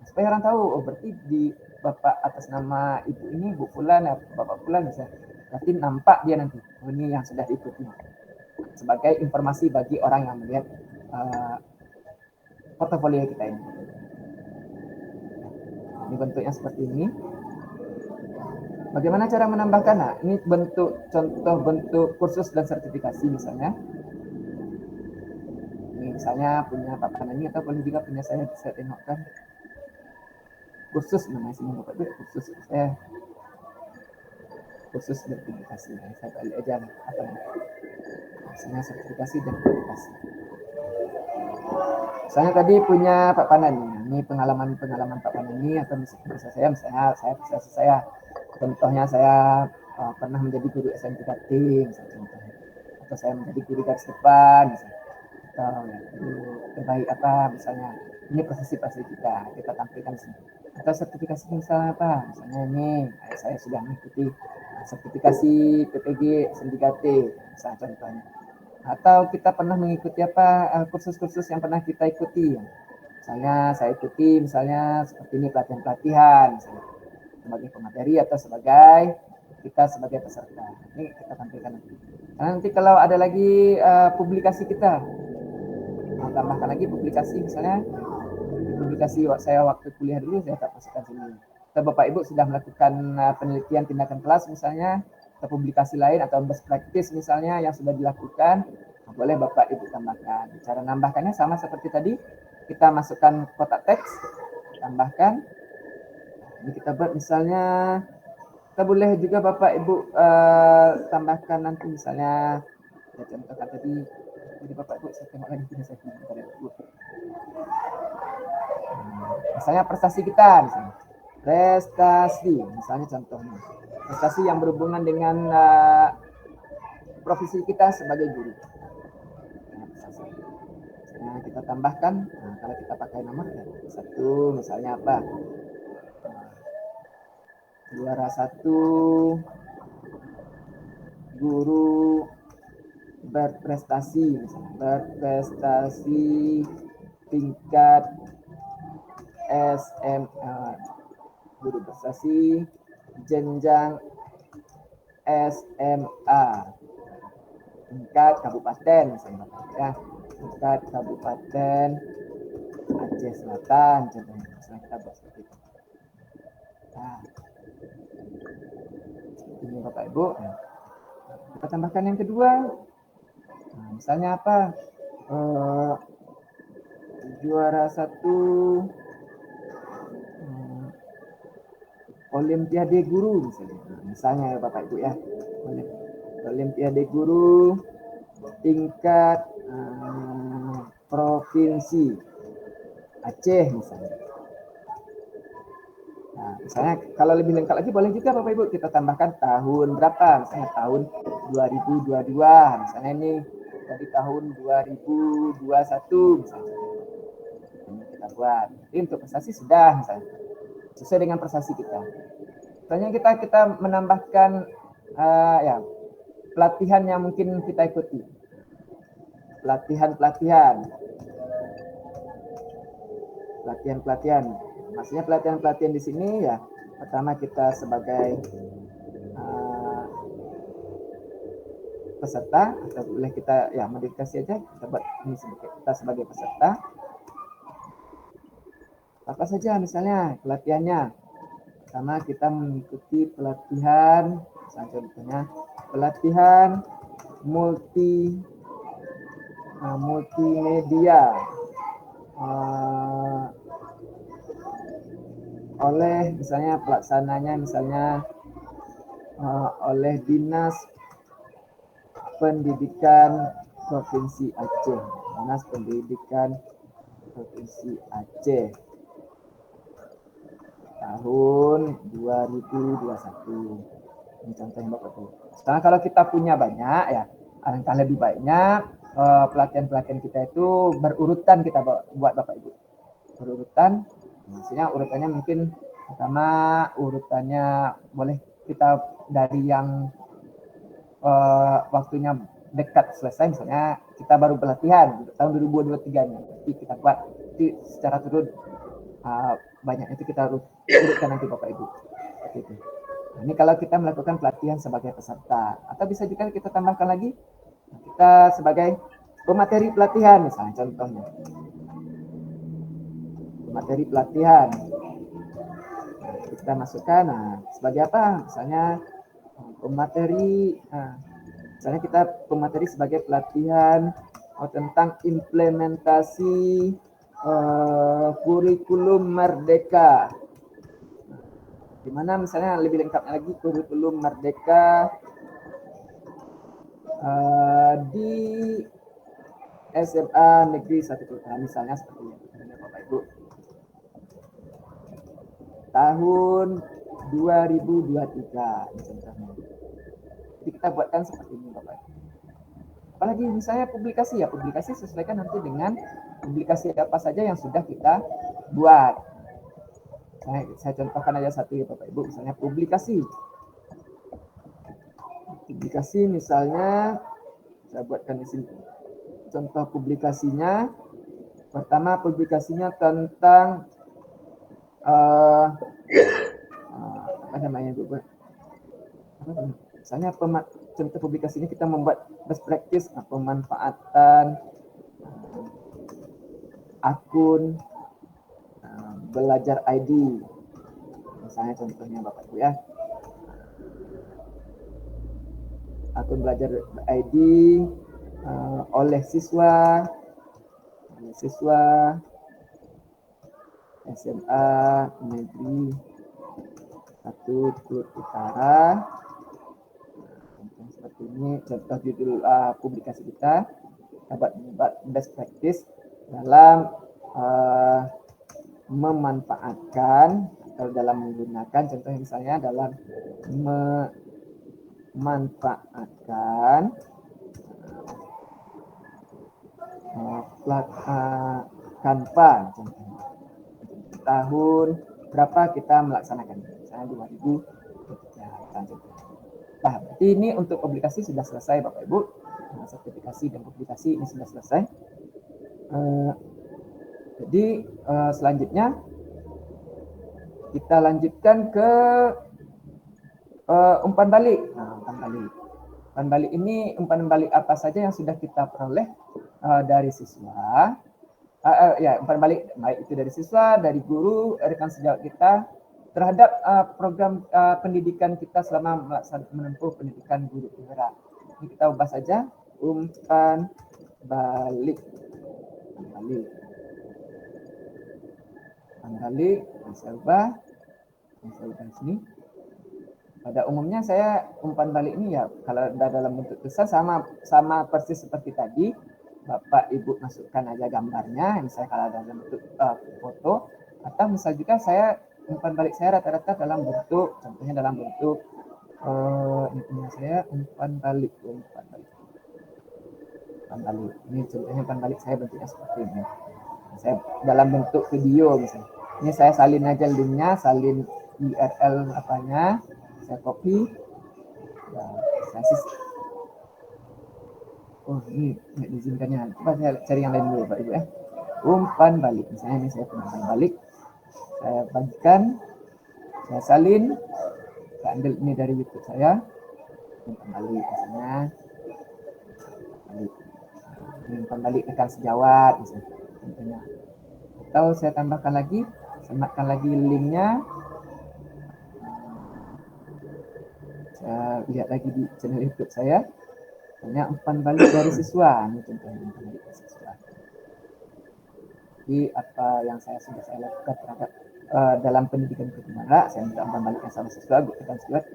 supaya orang tahu, oh berarti di Bapak atas nama Ibu ini, Bu Fulan, Bapak Fulan misalnya, berarti nampak dia nanti, oh, ini yang sudah diikuti. Sebagai informasi bagi orang yang melihat portofolio kita ini. Ini bentuknya seperti ini. Bagaimana cara menambahkan? Nah, ini contoh bentuk kursus dan sertifikasi misalnya. Ini misalnya punya Pak Panani atau boleh juga punya saya tengokkan. Kursus namanya sini Bapak Ibu, kursus saya. Kursus dan publikasi. Nah, saya balik aja apa ini. Misalnya sertifikasi dan publikasi. Misalnya tadi punya Pak Panani. Ini pengalaman Pak Panani atau misalnya saya contohnya saya pernah menjadi guru SMK misalnya contohnya, atau saya menjadi guru garis depan misalnya, atau ya, guru terbaik apa misalnya. Ini prestasi kita tampilkan di sini. Atau sertifikasi misalnya apa, misalnya ini saya sudah mengikuti sertifikasi PPG S3T misalnya contohnya. Atau kita pernah mengikuti kursus-kursus yang pernah kita ikuti. Misalnya saya ikuti misalnya seperti ini pelatihan misalnya, sebagai pemateri atau kita sebagai peserta. Ini kita tampilkan nanti. Nanti kalau ada lagi publikasi kita, tambahkan lagi publikasi misalnya. Publikasi saya waktu kuliah dulu saya tak masukkan sini. Atau Bapak Ibu sudah melakukan penelitian tindakan kelas misalnya, atau publikasi lain atau best practice misalnya yang sudah dilakukan, boleh Bapak Ibu tambahkan. Cara nambahkannya sama seperti tadi, kita masukkan kotak teks, tambahkan. Ini kita buat misalnya, kita boleh juga Bapak Ibu tambahkan nanti misalnya, ya contohkan tadi, jadi Bapak Ibu saya tengok lagi saya misalnya prestasi kita, misalnya prestasi, misalnya contohnya prestasi yang berhubungan dengan profesi kita sebagai guru. Nah, kita tambahkan, nah, kalau kita pakai nomor ya, satu misalnya apa? Juara 1 guru berprestasi, misalnya berprestasi tingkat SMA, guru berprestasi jenjang SMA tingkat kabupaten misalnya ya, tingkat kabupaten Aceh Selatan contohnya, misalnya kita buat seperti itu. Nah, ini Bapak Ibu, kita tambahkan yang kedua. Nah, misalnya apa? Juara 1 Olimpiade guru misalnya. Nah, misalnya ya Bapak Ibu ya, Olimpiade guru tingkat provinsi Aceh misalnya. Nah, misalnya kalau lebih lengkap lagi boleh juga Bapak Ibu kita tambahkan tahun berapa, misalnya tahun 2022, misalnya ini dari tahun 2021 misalnya. Ini kita buat. Jadi untuk prestasi sudah misalnya sesuai dengan prestasi kita. Misalnya kita menambahkan ya pelatihan yang mungkin kita ikuti. Pelatihan. Maksudnya pelatihan di sini ya, pertama kita sebagai peserta, atau boleh kita ya modifikasi aja, kita buat ini kita sebagai peserta. Apa saja misalnya pelatihannya? Pertama kita mengikuti pelatihan, misalnya contohnya pelatihan multimedia oleh misalnya pelaksananya misalnya oleh Dinas Pendidikan Provinsi Aceh, Dinas Pendidikan Provinsi Aceh tahun 2021. Ini contohnya Bapak Ibu. Sekarang kalau kita punya banyak ya, alangkah lebih baiknya pelatihan-pelatihan kita itu berurutan kita buat Bapak Ibu. Berurutan, maksudnya urutannya mungkin pertama urutannya boleh kita dari yang waktunya dekat selesai, misalnya kita baru pelatihan tahun 2023-nya. Jadi kita buat secara turun banyak itu kita urutkan nanti Bapak Ibu. Seperti itu. Nah, ini kalau kita melakukan pelatihan sebagai peserta, atau bisa juga kita tambahkan lagi kita sebagai pemateri pelatihan misalnya contohnya. Materi pelatihan kita masukkan, sebagai apa? Misalnya pemateri, misalnya kita pemateri sebagai pelatihan tentang implementasi kurikulum Merdeka. Di mana misalnya lebih lengkapnya lagi kurikulum Merdeka di SMA Negeri 1 Kelurahan misalnya seperti ini Bapak Ibu. Tahun 2023 contohnya. Jadi kita buatkan seperti ini Bapak Ibu. Apalagi misalnya publikasi ya, publikasi sesuaikan nanti dengan publikasi apa saja yang sudah kita buat. Saya contohkan aja satu ya Bapak Ibu, misalnya publikasi. Publikasi misalnya saya buatkan di sini. Contoh publikasinya, pertama publikasinya tentang apa namanya Bu? Misalnya contoh publikasinya kita membuat best practice pemanfaatan akun belajar ID, misalnya contohnya Bapak Ibu ya. akun belajar.id oleh siswa SMA Negeri 1 Kulit Utara. Seperti ini contoh judul publikasi kita, dapat best practice dalam memanfaatkan atau dalam menggunakan, contoh misalnya dalam memanfaatkan Canva contohnya. Tahun berapa kita melaksanakan, misalnya 2000. Nah, berarti ini untuk publikasi sudah selesai Bapak Ibu. Sertifikasi dan publikasi ini sudah selesai. Jadi selanjutnya kita lanjutkan ke umpan balik. Nah, umpan balik ini umpan balik apa saja yang sudah kita peroleh dari siswa. Umpan balik baik itu dari siswa, dari guru, rekan sejawat kita terhadap program pendidikan kita selama menempuh pendidikan guru penggerak. Ini kita ubah saja umpan balik. Saya ubah di sini. Pada umumnya saya umpan balik ini ya kalau dalam bentuk tulisan sama persis seperti tadi. Bapak Ibu masukkan aja gambarnya, misalnya kalau dalam bentuk foto, atau misal juga saya umpan balik saya rata-rata dalam bentuk, contohnya dalam bentuk ini punya saya umpan balik. Ini contohnya umpan balik saya bentuknya seperti ini. Saya dalam bentuk video misalnya. Ini saya salin aja linknya, salin URL apanya, saya copy. Ini nggak diizinkannya. Coba saya cari yang lain dulu Pak Ibu ya. Umpan balik. Misalnya ini saya punya umpan balik. Saya bagikan. Saya salin. Saya ambil ini dari YouTube saya. Umpan balik misalnya. Umpan balik rekan sejawat misalnya. Atau saya tambahkan lagi. Sematkan lagi linknya. Saya lihat lagi di channel YouTube saya. Hanya umpan balik dari siswa, ini contohnya umpan balik dari siswa. Jadi apa yang saya lakukan terhadap dalam pendidikan guru, saya minta umpan balik yang sama siswa, rekan sejawat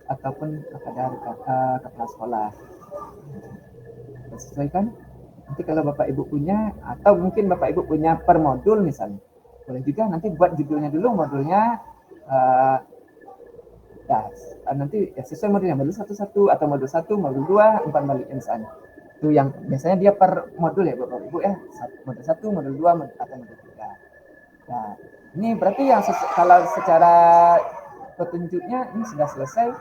ataupun kepada kepala sekolah. Sesuaikan. Nanti kalau Bapak Ibu punya, atau mungkin Bapak Ibu punya per modul misalnya, boleh juga nanti buat judulnya dulu modulnya. Nanti ya sesuai modulnya, modul 1 atau modul 1, modul 2, umpan baliknya misalnya. Itu yang biasanya dia per modul ya Bapak Ibu ya. Modul 1, modul 2, atau modul 3. Nah, ini berarti yang kalau secara petunjuknya ini sudah selesai.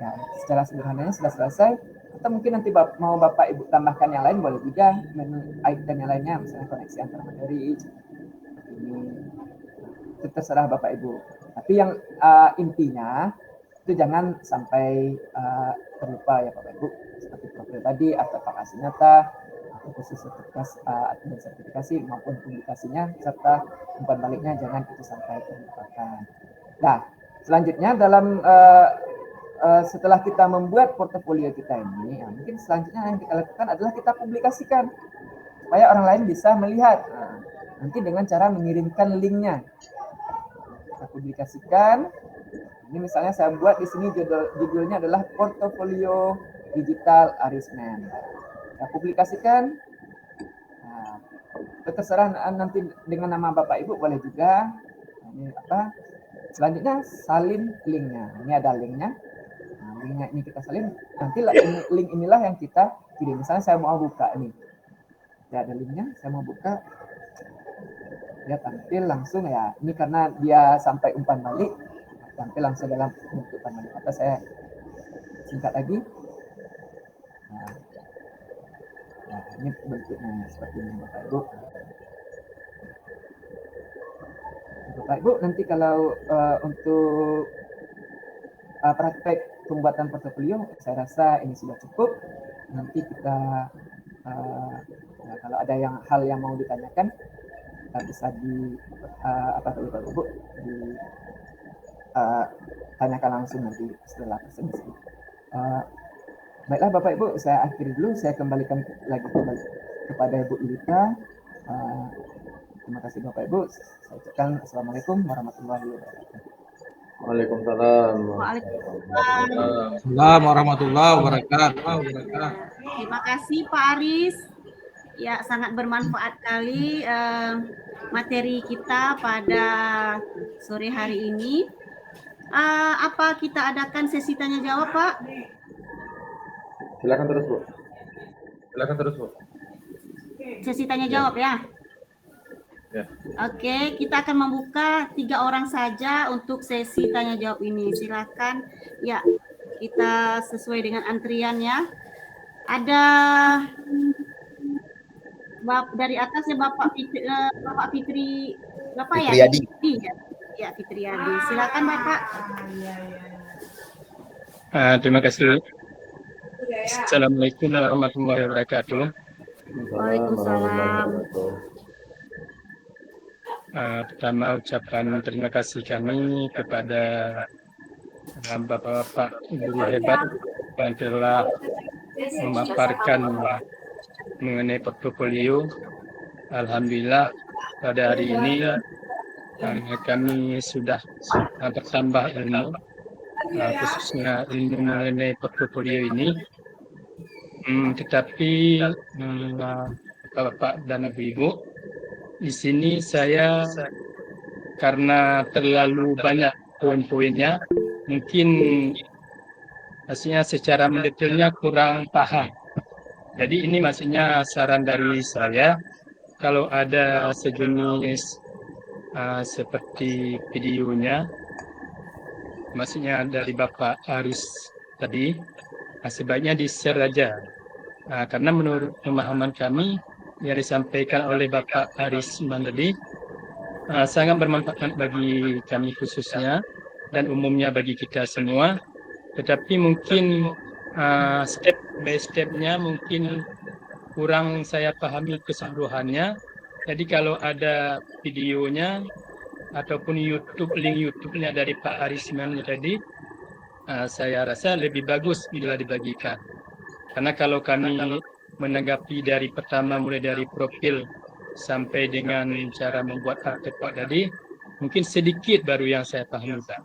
Ya, secara sederhananya sudah selesai. Atau mungkin nanti mau Bapak Ibu tambahkan yang lain boleh juga, menu item yang lainnya misalnya koneksi antar materi. Ini itu terserah Bapak Ibu. Tapi yang intinya itu jangan sampai terlupa ya Bapak Ibu, seperti profil tadi atau vakasi nyata atau khusus sertifikasi maupun publikasinya serta umpan baliknya jangan itu sampai terlupakan. Nah, selanjutnya dalam setelah kita membuat portofolio kita ini, mungkin selanjutnya yang kita lakukan adalah kita publikasikan supaya orang lain bisa melihat. Nanti dengan cara mengirimkan linknya. Kita publikasikan. Ini misalnya saya buat di sini judulnya adalah portofolio digital Arisman. Saya publikasikan. Nah, terserah nanti dengan nama Bapak Ibu boleh juga. Ini apa? Selanjutnya salin linknya. Ini ada linknya. Nah, linknya ini kita salin. Nanti link inilah yang kita kirim. Misalnya saya mau buka ini. Ya ada linknya. Saya mau buka. Dia tampil langsung ya. Ini karena dia sampai umpan balik, tampil langsung dalam bentuk umpan balik. Atau saya singkat lagi. Nah, ini bentuknya seperti ini Bapak Ibu. Bapak Ibu nanti kalau untuk praktek pembuatan portofolio, saya rasa ini sudah cukup. Nanti kita kalau ada hal yang mau ditanyakan, bisa Bapak Ibu tanyakan langsung nanti setelah presentasi. Baiklah Bapak Ibu, saya akhiri dulu. Saya kembalikan lagi kepada Ibu Ilita. Terima kasih Bapak Ibu. Saya ucapkan Assalamualaikum warahmatullahi wabarakatuh. Waalaikumsalam. Assalamualaikum warahmatullahi wabarakatuh. Terima kasih Pak Aris. Ya, sangat bermanfaat kali materi kita pada sore hari ini. Apa kita adakan sesi tanya jawab, Pak? Silakan terus, Bu. Sesi tanya jawab ya. Ya. Oke, kita akan membuka 3 orang saja untuk sesi tanya jawab ini. Silakan. Ya, kita sesuai dengan antrian ya. Ada dari atas ya Bapak Fitri, Bapak Fitriadi. Ya, Fitriadi. Silakan Bapak. Terima kasih. Assalamualaikum warahmatullahi wabarakatuh. Waalaikumsalam. Pertama ucapan terima kasih kami kepada Bapak-Bapak guru hebat yang telah memaparkan mengenai portofolio. Alhamdulillah pada hari ini kami sudah bertambah ilmu, khususnya ilmu mengenai portofolio ini. Tetapi Bapak dan Ibu, di sini saya karena terlalu banyak poin-poinnya, mungkin maksudnya secara mendetailnya kurang paham. Jadi ini maksudnya saran dari saya, kalau ada sejenis seperti videonya, maksudnya dari Bapak Aris tadi, sebaiknya di-share aja. Karena menurut pemahaman kami yang disampaikan oleh Bapak Aris tadi sangat bermanfaat bagi kami khususnya dan umumnya bagi kita semua. Tetapi mungkin step by stepnya mungkin kurang saya pahami keseluruhannya. Jadi kalau ada videonya ataupun link YouTube-nya dari Pak Aris tadi, saya rasa lebih bagus bila dibagikan. Karena kalau kami menanggapi dari pertama mulai dari profil sampai dengan cara membuat artefak tadi, mungkin sedikit baru yang saya pahami, Pak.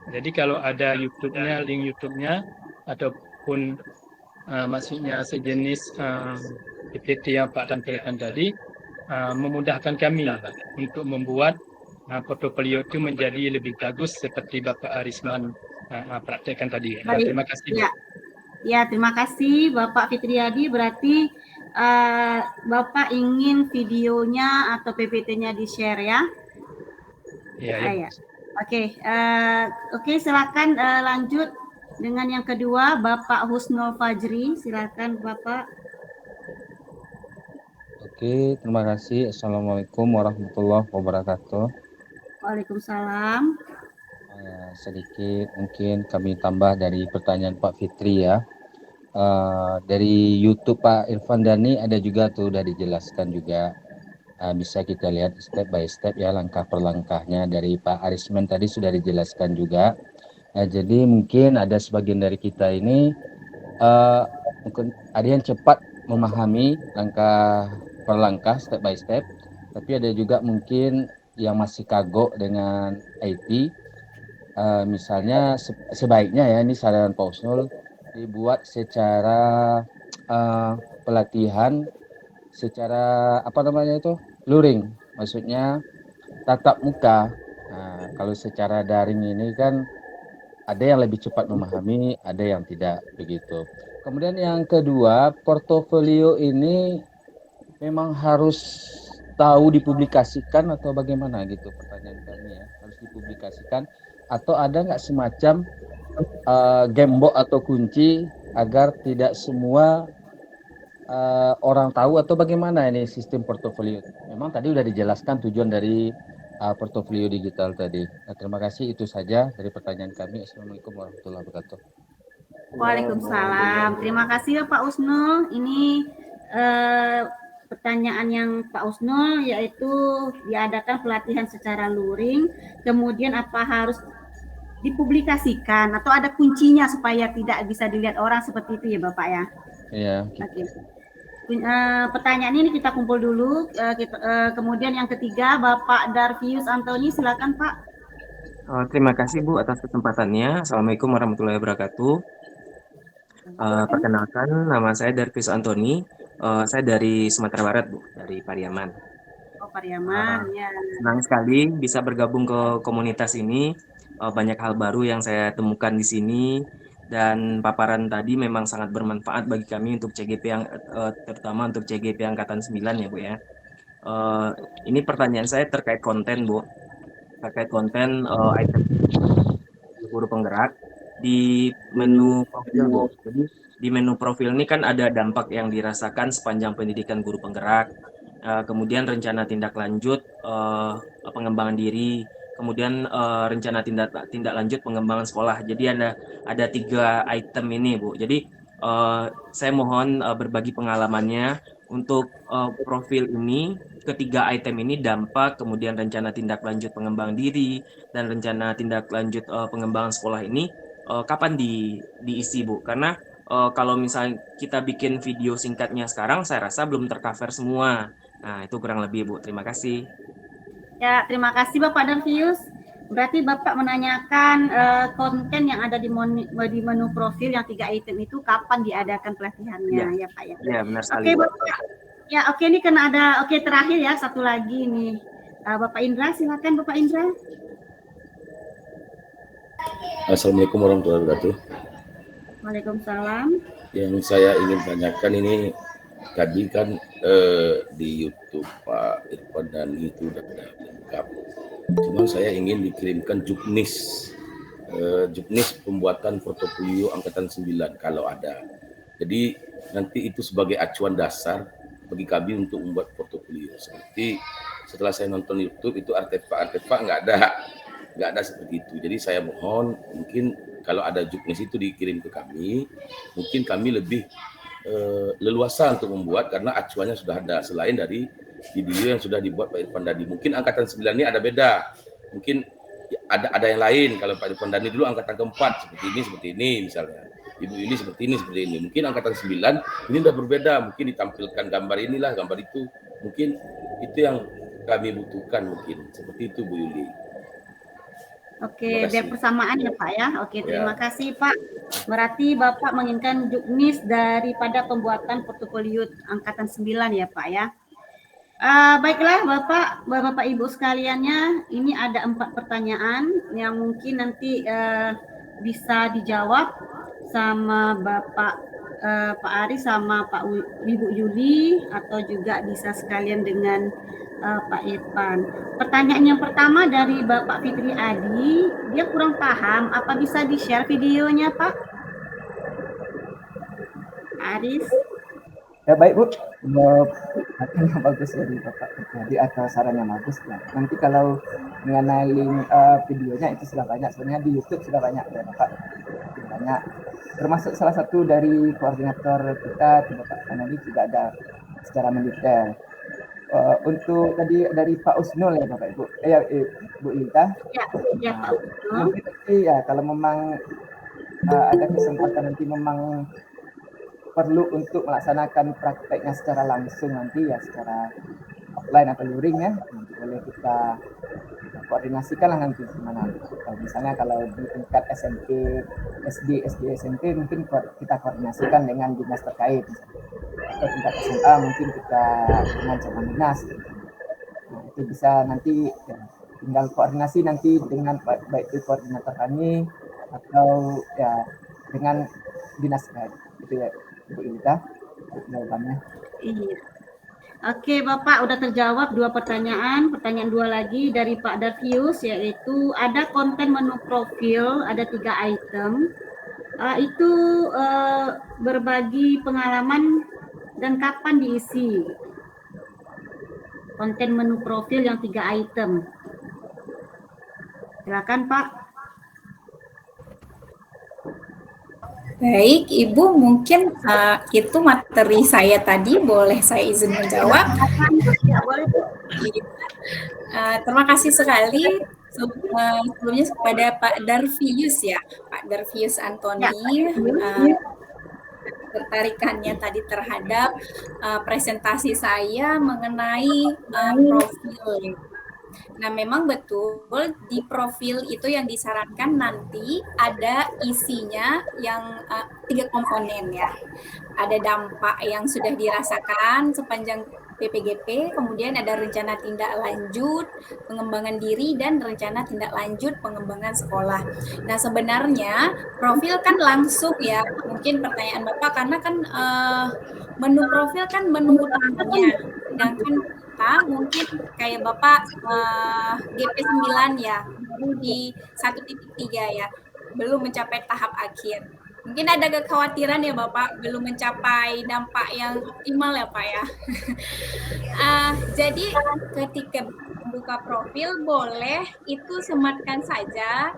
Jadi kalau ada YouTube-nya, link YouTube-nya ataupun maksudnya sejenis PPT yang Pak tampilkan tadi, memudahkan kami Pak, untuk membuat portofolio itu menjadi lebih bagus seperti Bapak Arisman praktekkan tadi. Terima kasih. Ya, terima kasih Bapak Fitriadi. Berarti Bapak ingin videonya atau PPT-nya di-share ya? Iya. Oke, silakan lanjut dengan yang kedua, Bapak Husnul Fajri. Silakan Bapak. Oke, terima kasih. Assalamualaikum warahmatullahi wabarakatuh. Waalaikumsalam. Sedikit mungkin kami tambah dari pertanyaan Pak Fitri ya. Dari YouTube Pak Irfan Dani ada juga tuh udah dijelaskan juga. Bisa kita lihat step by step ya, langkah per langkahnya dari Pak Arisman tadi sudah dijelaskan juga. Jadi mungkin ada sebagian dari kita ini mungkin ada yang cepat memahami langkah per langkah step by step, tapi ada juga mungkin yang masih kagok dengan IT. Misalnya sebaiknya ya, ini saran Pak Usnul, dibuat secara pelatihan secara luring, maksudnya tatap muka. Kalau secara daring ini kan ada yang lebih cepat memahami, ada yang tidak begitu. Kemudian yang kedua, portofolio ini memang harus tahu dipublikasikan atau bagaimana gitu, pertanyaan kami ya, harus dipublikasikan atau ada nggak semacam gembok atau kunci agar tidak semua orang tahu, atau bagaimana ini sistem portofolio? Memang tadi sudah dijelaskan tujuan dari portofolio digital tadi. Terima kasih, itu saja dari pertanyaan kami. Assalamualaikum warahmatullahi wabarakatuh. Waalaikumsalam. Terima kasih ya Pak Usnul. Ini pertanyaan yang Pak Usnul, yaitu diadakan pelatihan secara luring. Kemudian apa harus dipublikasikan atau ada kuncinya supaya tidak bisa dilihat orang seperti itu ya Bapak ya? Iya. Oke. Pertanyaan ini kita kumpul dulu. Kemudian yang ketiga Bapak Darvius Antoni, silakan Pak. Terima kasih Bu atas kesempatannya. Assalamualaikum warahmatullahi wabarakatuh. Perkenalkan, nama saya Darvius Antoni. Saya dari Sumatera Barat Bu, dari Pariaman. Oh Pariaman, ya. Senang sekali bisa bergabung ke komunitas ini. Banyak hal baru yang saya temukan di sini. Dan paparan tadi memang sangat bermanfaat bagi kami untuk CGP yang terutama untuk CGP Angkatan 9 ya Bu ya. Ini pertanyaan saya terkait konten Bu. Terkait konten item guru penggerak di menu profil Bu. Jadi di menu profil ini kan ada dampak yang dirasakan sepanjang pendidikan guru penggerak, kemudian rencana tindak lanjut pengembangan diri, kemudian rencana tindak lanjut pengembangan sekolah. Jadi ada 3 item ini Bu. Jadi saya mohon berbagi pengalamannya untuk profil ini. Ketiga item ini dampak, kemudian rencana tindak lanjut pengembangan diri, dan rencana tindak lanjut pengembangan sekolah ini kapan diisi Bu? Karena kalau misalnya kita bikin video singkatnya sekarang, saya rasa belum tercover semua. Nah itu kurang lebih Bu, terima kasih. Ya, terima kasih Bapak Darvius. Berarti Bapak menanyakan konten yang ada di menu profil yang 3 item itu kapan diadakan pelatihannya ya Pak ya? Ya benar sekali. Oke Bapak. Ya oke, ini kena ada terakhir ya, satu lagi nih. Bapak Indra, silakan Bapak Indra. Assalamualaikum warahmatullahi wabarakatuh. Waalaikumsalam. Yang saya ingin tanyakan ini tadi kan di YouTube Pak Irfan dan itu sudah lengkap. Cuma saya ingin dikirimkan juknis pembuatan portofolio angkatan 9 kalau ada. Jadi nanti itu sebagai acuan dasar bagi kami untuk membuat portofolio. Seperti setelah saya nonton YouTube itu artefak nggak ada seperti itu. Jadi saya mohon mungkin kalau ada juknis itu dikirim ke kami, mungkin kami lebih leluasa untuk membuat karena acuannya sudah ada selain dari video yang sudah dibuat Pak Irfan Dani. Mungkin angkatan 9 ini ada beda. Mungkin ada yang lain. Kalau Pak Irfan Dani dulu angkatan keempat seperti ini misalnya. Ibu ini seperti ini. Mungkin angkatan 9 ini udah berbeda. Mungkin ditampilkan gambar inilah, gambar itu. Mungkin itu yang kami butuhkan mungkin. Seperti itu Bu Yuli. Oke, biar persamaan ya Pak ya. Oke, terima kasih Pak. Berarti Bapak menginginkan juknis daripada pembuatan portofolio angkatan 9 ya Pak ya. Baiklah Bapak Ibu sekaliannya, ini ada 4 pertanyaan yang mungkin nanti bisa dijawab sama Bapak Ari sama Ibu Yuli, atau juga bisa sekalian dengan Pak Irfan. Pertanyaan yang pertama dari Bapak Fitri Adi, dia kurang paham, apa bisa di-share videonya Pak Aris? Ya baik Bu, yang bagus dari Bapak Jadi atau sarannya bagus. Nah, nanti kalau mengenai link videonya itu sudah banyak, sebenarnya di YouTube sudah banyak ya Bapak, banyak. Termasuk salah satu dari koordinator kita, Bapak Kanadi juga ada secara mendetail. Untuk tadi dari Pak Usnul ya Bapak Ibu, Bu Ilta. Ya Pak Usnul. Ya kalau memang ada kesempatan nanti memang perlu untuk melaksanakan prakteknya secara langsung nanti ya secara offline atau luring ya, nanti boleh kita koordinasikan lah nanti gimana. Misalnya kalau di tingkat SMP, SD, SMP mungkin kita koordinasikan dengan dinas terkait. Atau tingkat SMA mungkin kita dengan cabang dinas. Nah, itu bisa nanti ya, tinggal koordinasi nanti dengan baik itu koordinator kami atau ya dengan dinas terkait. Itu ya Bu Ilta jawabannya. Iya. Oke Bapak, udah terjawab 2 pertanyaan. Pertanyaan 2 lagi dari Pak Darvius, yaitu ada konten menu profil, ada 3 item. Itu berbagi pengalaman dan kapan diisi. Konten menu profil yang 3 item. Silakan Pak. Baik, Ibu, mungkin itu materi saya tadi, boleh saya izin menjawab? Ya, boleh Bu. Terima kasih sekali. Sebelumnya kepada Pak Darvius ya, Pak Darvius Antoni, tertarikannya tadi terhadap presentasi saya mengenai profil. Nah, memang betul di profil itu yang disarankan nanti ada isinya yang 3 komponen ya. Ada dampak yang sudah dirasakan sepanjang PPGP, kemudian ada rencana tindak lanjut pengembangan diri dan rencana tindak lanjut pengembangan sekolah. Nah, sebenarnya profil kan langsung ya, mungkin pertanyaan Bapak karena kan menu profil kan menu utamanya, sedangkan kita mungkin kayak Bapak GP 9 ya, baru di 1.3 ya, belum mencapai tahap akhir. Mungkin ada kekhawatiran ya Bapak, belum mencapai dampak yang optimal ya Pak ya. Jadi ketika membuka profil boleh itu sematkan saja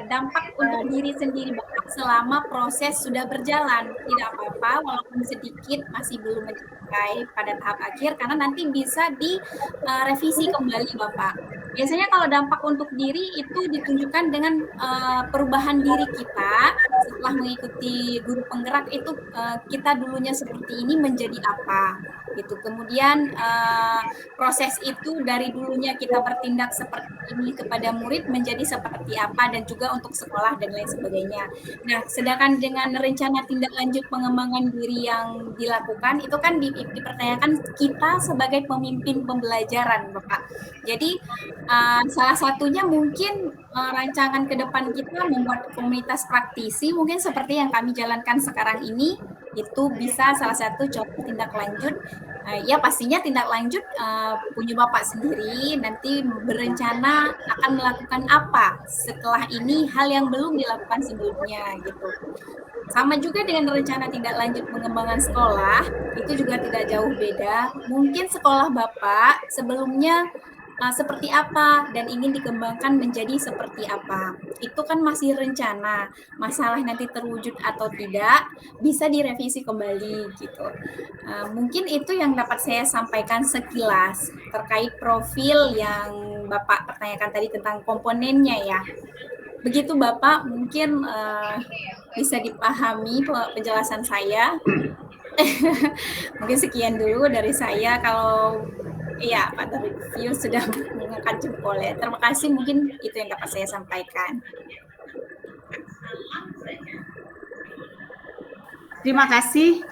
dampak untuk diri sendiri Bapak selama proses sudah berjalan. Tidak apa-apa walaupun sedikit masih belum mencapai pada tahap akhir karena nanti bisa direvisi kembali Bapak. Biasanya kalau dampak untuk diri itu ditunjukkan dengan perubahan diri kita setelah mengikuti guru penggerak itu kita dulunya seperti ini menjadi apa gitu. Kemudian proses itu dari dulunya kita bertindak seperti ini kepada murid menjadi seperti apa dan juga untuk sekolah dan lain sebagainya. Nah, sedangkan dengan rencana tindak lanjut pengembangan diri yang dilakukan itu kan dipertanyakan kita sebagai pemimpin pembelajaran, Bapak. Jadi salah satunya mungkin rancangan ke depan kita membuat komunitas praktisi mungkin seperti yang kami jalankan sekarang ini itu bisa salah satu contoh tindak lanjut. Ya pastinya tindak lanjut punya Bapak sendiri nanti berencana akan melakukan apa setelah ini hal yang belum dilakukan sebelumnya gitu. Sama juga dengan rencana tindak lanjut pengembangan sekolah itu juga tidak jauh beda. Mungkin sekolah Bapak sebelumnya seperti apa dan ingin dikembangkan menjadi seperti apa. Itu kan masih rencana. Masalah nanti terwujud atau tidak bisa direvisi kembali gitu. Mungkin itu yang dapat saya sampaikan sekilas terkait profil yang Bapak pertanyakan tadi tentang komponennya ya. Begitu Bapak, mungkin bisa dipahami penjelasan saya. Mungkin sekian dulu dari saya. Kalau iya, Pak Darvius sudah mengangkat jempol ya. Terima kasih, mungkin itu yang dapat saya sampaikan. Terima kasih.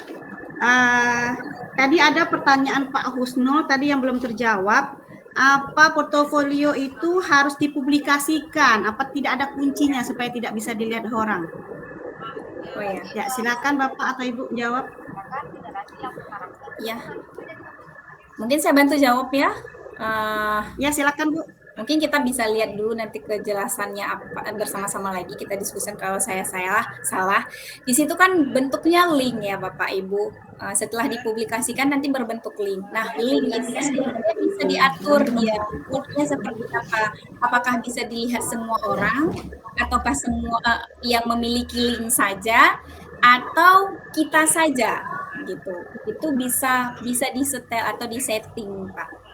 Tadi ada pertanyaan Pak Husnul tadi yang belum terjawab. Apa portofolio itu harus dipublikasikan? Apa tidak ada kuncinya supaya tidak bisa dilihat orang? Oh ya. Ya, silakan Bapak atau Ibu jawab. Ya. Mungkin saya bantu jawab ya. Ya, silakan Bu. Mungkin kita bisa lihat dulu nanti kejelasannya apa bersama-sama lagi kita diskusikan kalau saya salah. Di situ kan bentuknya link ya Bapak Ibu. Setelah dipublikasikan nanti berbentuk link. Nah, link ini sebenarnya bisa diatur dia bentuknya seperti apa. Apakah bisa dilihat semua orang ataukah semua yang memiliki link saja atau kita saja gitu. Itu bisa disetel atau disetting, Pak.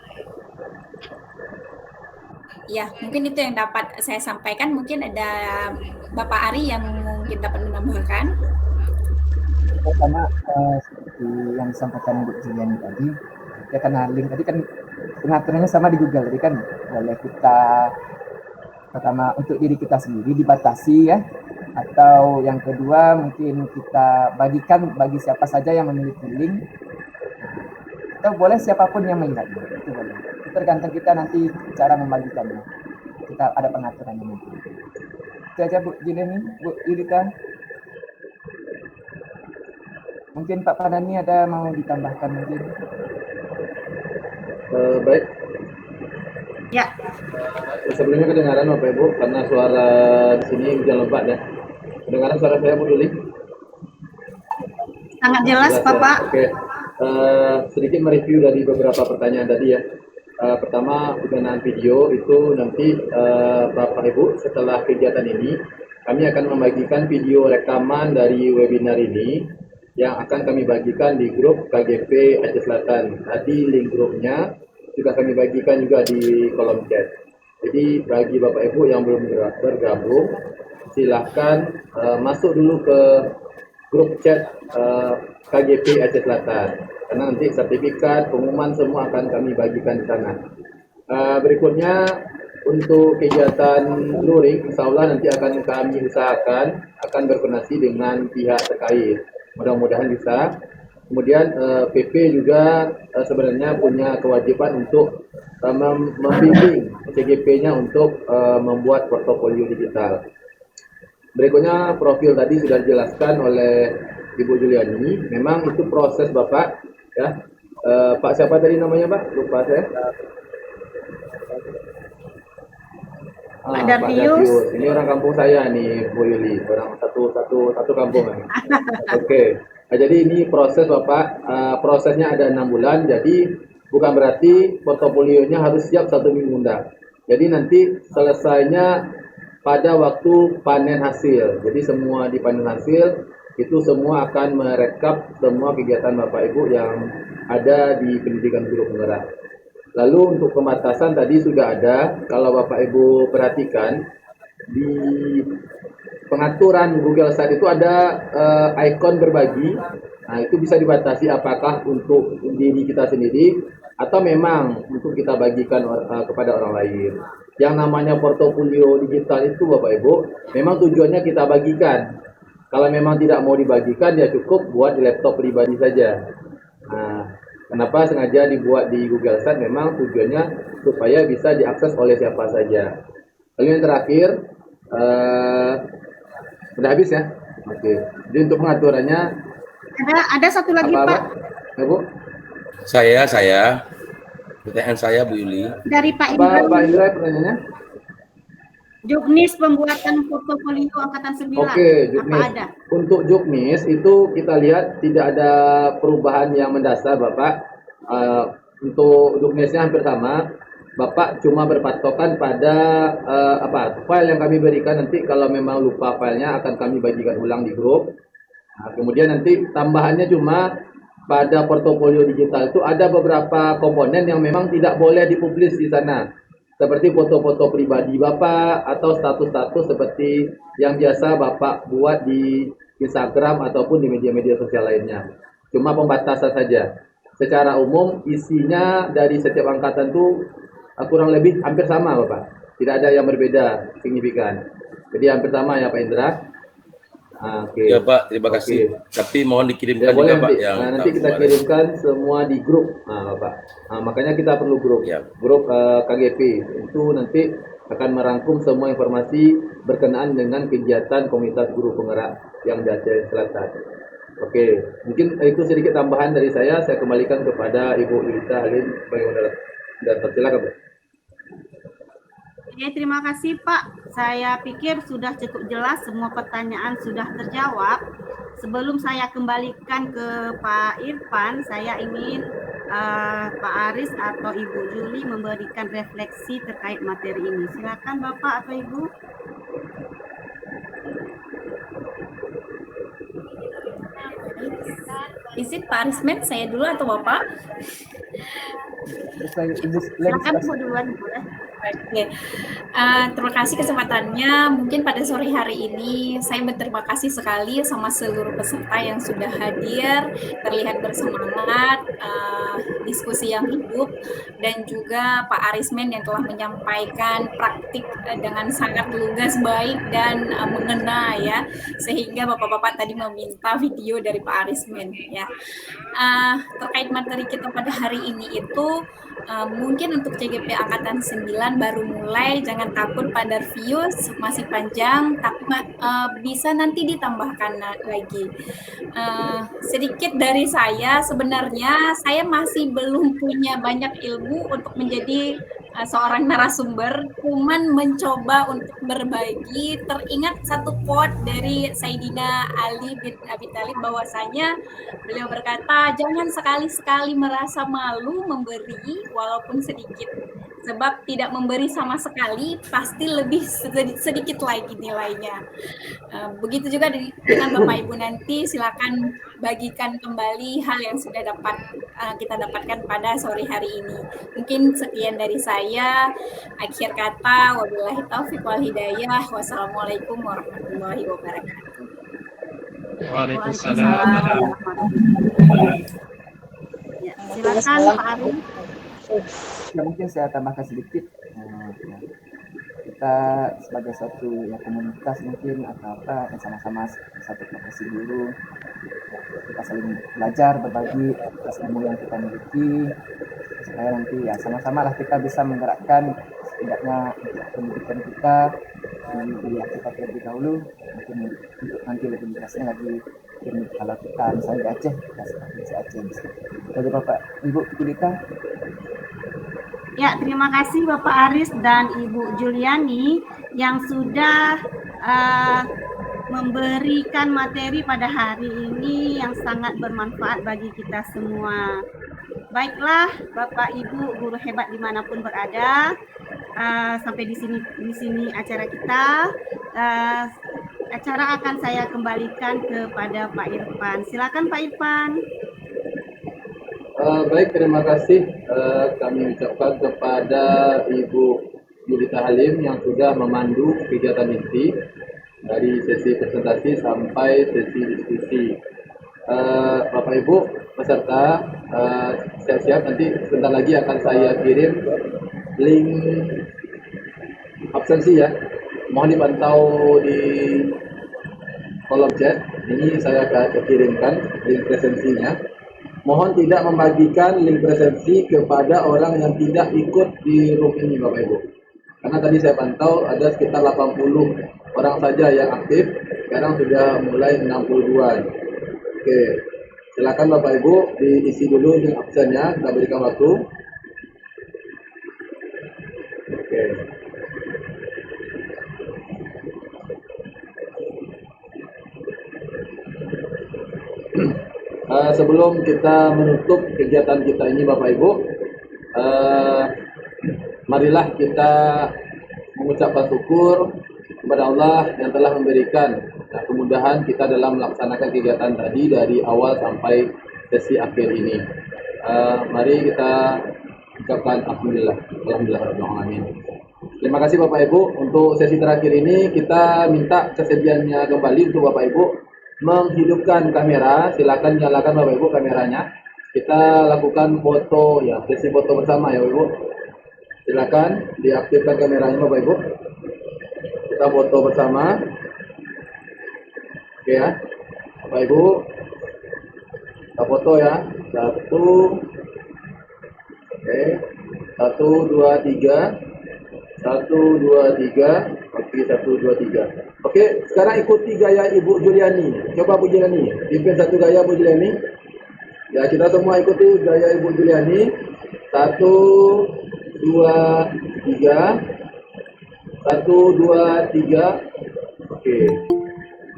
Ya, mungkin itu yang dapat saya sampaikan. Mungkin ada Bapak Ari yang mungkin dapat menambahkan. Sama seperti yang disampaikan Bu Juliani tadi, ya karena link tadi kan pengaturannya sama di Google. Jadi kan boleh kita pertama untuk diri kita sendiri dibatasi ya, atau yang kedua mungkin kita bagikan bagi siapa saja yang memiliki link. Atau boleh siapapun yang melihatnya, itu boleh. Itu tergantung kita nanti cara membagikannya. Kita ada pengaturannya nanti. Itu aja Bu Juliani, Bu Yudika. Mungkin Pak Padani ada mau ditambahkan mungkin? Baik. Ya. Sebelumnya kedengaran Bapak Ibu karena suara di sini hujan lebat ya. Kedengaran suara saya Bu Duli? Sangat jelas Bapak. Oke. Sedikit mereview dari beberapa pertanyaan tadi ya. Pertama penggunaan video itu nanti Bapak Ibu setelah kegiatan ini kami akan membagikan video rekaman dari webinar ini yang akan kami bagikan di grup KGP Aceh Selatan. Tadi link grupnya juga kami bagikan juga di kolom chat. Jadi bagi Bapak Ibu yang belum bergabung, silahkan masuk dulu ke grup chat KGP Aceh Selatan, karena nanti sertifikat, pengumuman semua akan kami bagikan di sana. Berikutnya untuk kegiatan luring, insya Allah nanti akan kami usahakan akan berkoordinasi dengan pihak terkait. Mudah-mudahan bisa. Kemudian PP juga sebenarnya punya kewajiban untuk membimbing CGP-nya untuk membuat portofolio digital. Berikutnya profil tadi sudah dijelaskan oleh Ibu Juliani. Memang itu proses Bapak, ya. Pak siapa tadi namanya Pak? Lupa saya. Pak Darvius. Ini orang kampung saya nih, Bu Yuli. Orang satu kampung. Oke. Nah, jadi ini proses Bapak, prosesnya ada 6 bulan. Jadi bukan berarti portofolionya harus siap 1 minggu enggak. Jadi nanti selesainya pada waktu panen hasil. Jadi semua di panen hasil itu semua akan merekap semua kegiatan Bapak Ibu yang ada di pendidikan guru penggerak. Lalu untuk pembatasan tadi sudah ada. Kalau Bapak Ibu perhatikan di pengaturan Google Site itu ada ikon berbagi. Nah, itu bisa dibatasi apakah untuk diri kita sendiri atau memang untuk kita bagikan kepada orang lain. Yang namanya portofolio digital itu Bapak Ibu, memang tujuannya kita bagikan. Kalau memang tidak mau dibagikan, ya cukup buat di laptop pribadi saja. Nah, kenapa sengaja dibuat di Google Site? Memang tujuannya supaya bisa diakses oleh siapa saja. Lalu yang terakhir, udah habis ya? Oke. Jadi untuk pengaturannya Ada satu lagi Pak. Ya, Bu? Saya. Pertanyaan saya Bu Yuli. Dari Pak Indra. Pak Indra pertanyaannya? Juknis pembuatan portofolio angkatan 9. Oke, Juknis. Apa ada? Untuk Juknis itu kita lihat tidak ada perubahan yang mendasar Bapak. Untuk Juknisnya hampir sama. Bapak cuma berpatokan pada file yang kami berikan. Nanti kalau memang lupa filenya akan kami bagikan ulang di grup. Nah, kemudian nanti tambahannya cuma pada portofolio digital itu ada beberapa komponen yang memang tidak boleh dipublis di sana. Seperti foto-foto pribadi Bapak atau status-status seperti yang biasa Bapak buat di Instagram ataupun di media-media sosial lainnya. Cuma pembatasan saja. Secara umum isinya dari setiap angkatan itu kurang lebih hampir sama Bapak. Tidak ada yang berbeda signifikan. Jadi hampir sama ya Pak Indra. Oke. Ya Pak, terima kasih. Tapi mohon dikirimkan ya, boleh juga Pak nanti. yang Nanti kita kirimkan semua di grup, Bapak. Makanya kita perlu grup, grup KGP. Itu nanti akan merangkum semua informasi berkenaan dengan kegiatan komunitas guru penggerak yang di Aceh Selatan. Oke, mungkin itu sedikit tambahan dari saya. Saya kembalikan kepada Ibu Yulita Halim sebagai moderator. Silakan, Bu. Oke, terima kasih Pak. Saya pikir sudah cukup jelas, semua pertanyaan sudah terjawab. Sebelum saya kembalikan ke Pak Irfan, saya ingin Pak Aris atau Ibu Juli memberikan refleksi terkait materi ini. Silakan Bapak atau Ibu. Izin Pak Arismen, saya dulu atau Bapak? Silakan Bu duluan, boleh. Oke, terima kasih kesempatannya. Mungkin pada sore hari ini saya berterima kasih sekali sama seluruh peserta yang sudah hadir, terlihat bersemangat, diskusi yang hidup, dan juga Pak Arismen yang telah menyampaikan praktik dengan sangat lugas, baik dan mengena ya, sehingga bapak-bapak tadi meminta video dari Pak Arismen ya. Terkait materi kita pada hari ini itu mungkin untuk CGP Angkatan 9 baru mulai, jangan takut Pak Darvius, masih panjang, tapi bisa nanti ditambahkan lagi. Sedikit dari saya, sebenarnya saya masih belum punya banyak ilmu untuk menjadi seorang narasumber, cuman mencoba untuk berbagi. Teringat satu quote dari Sayyidina Ali bin Abi Thalib bahwasanya beliau berkata, jangan sekali-sekali merasa malu memberi walaupun sedikit, sebab tidak memberi sama sekali pasti lebih sedikit lagi nilainya. Begitu juga dengan Bapak Ibu nanti, silakan bagikan kembali hal yang sudah dapat kita dapatkan pada sore hari ini. Mungkin sekian dari saya. Akhir kata, wabillahi taufiq wal hidayah. Wassalamualaikum warahmatullahi wabarakatuh. Waalaikumsalam. Ya, silakan Pak Arif. Ya, mungkin saya tambahkan sedikit. Ya. Kita sebagai suatu ya, komunitas mungkin atau apa dan sama-sama satu profesi guru, ya, kita saling belajar berbagi atas ilmu yang kita miliki supaya nanti ya sama-sama lah kita bisa menggerakkan setidaknya pendidikan kita di wilayah kita terlebih dahulu, mungkin untuk nanti lebih luasnya lagi kalau kita misalnya di Aceh kita seperti di Aceh. Jadi Bapak Ibu Kulita. Ya, terima kasih Bapak Aris dan Ibu Juliani yang sudah memberikan materi pada hari ini yang sangat bermanfaat bagi kita semua. Baiklah, Bapak Ibu guru hebat dimanapun berada, sampai di sini acara kita. Acara akan saya kembalikan kepada Pak Irfan. Silakan Pak Irfan. Baik, terima kasih kami ucapkan kepada Ibu Yulita Halim yang sudah memandu kegiatan inti dari sesi presentasi sampai sesi diskusi. Bapak Ibu peserta, siap-siap nanti sebentar lagi akan saya kirim link absensi ya. Mohon dipantau di kolom chat. Ini saya akan kirimkan link presensinya. Mohon tidak membagikan link presensi kepada orang yang tidak ikut di room ini Bapak Ibu. Karena tadi saya pantau ada sekitar 80 orang saja yang aktif, sekarang sudah mulai 62. Oke, silakan Bapak Ibu diisi dulu link absennya, kita berikan waktu. Oke. Sebelum kita menutup kegiatan kita ini Bapak Ibu, marilah kita mengucapkan syukur kepada Allah yang telah memberikan kemudahan kita dalam melaksanakan kegiatan tadi dari awal sampai sesi akhir ini. Mari kita ucapkan alhamdulillah, alhamdulillah. Terima kasih Bapak Ibu. Untuk sesi terakhir ini kita minta kesediaannya kembali untuk Bapak Ibu menghidupkan kamera. Silakan nyalakan Bapak Ibu kameranya. Kita lakukan foto ya, sesi foto bersama ya Bapak Ibu. Silakan diaktifkan kameranya Bapak Ibu. Kita foto bersama. Oke ya. Bapak Ibu. Kita foto ya. 1 Oke. 1 2 3. 1 2 3. Oke, 1 2 3. Oke, sekarang ikuti gaya Ibu Juliani. Coba Bu Juliani, pimpin satu gaya Bu Juliani. Ya, kita semua ikuti gaya Ibu Juliani. 1 2 3. 1 2 3. Oke.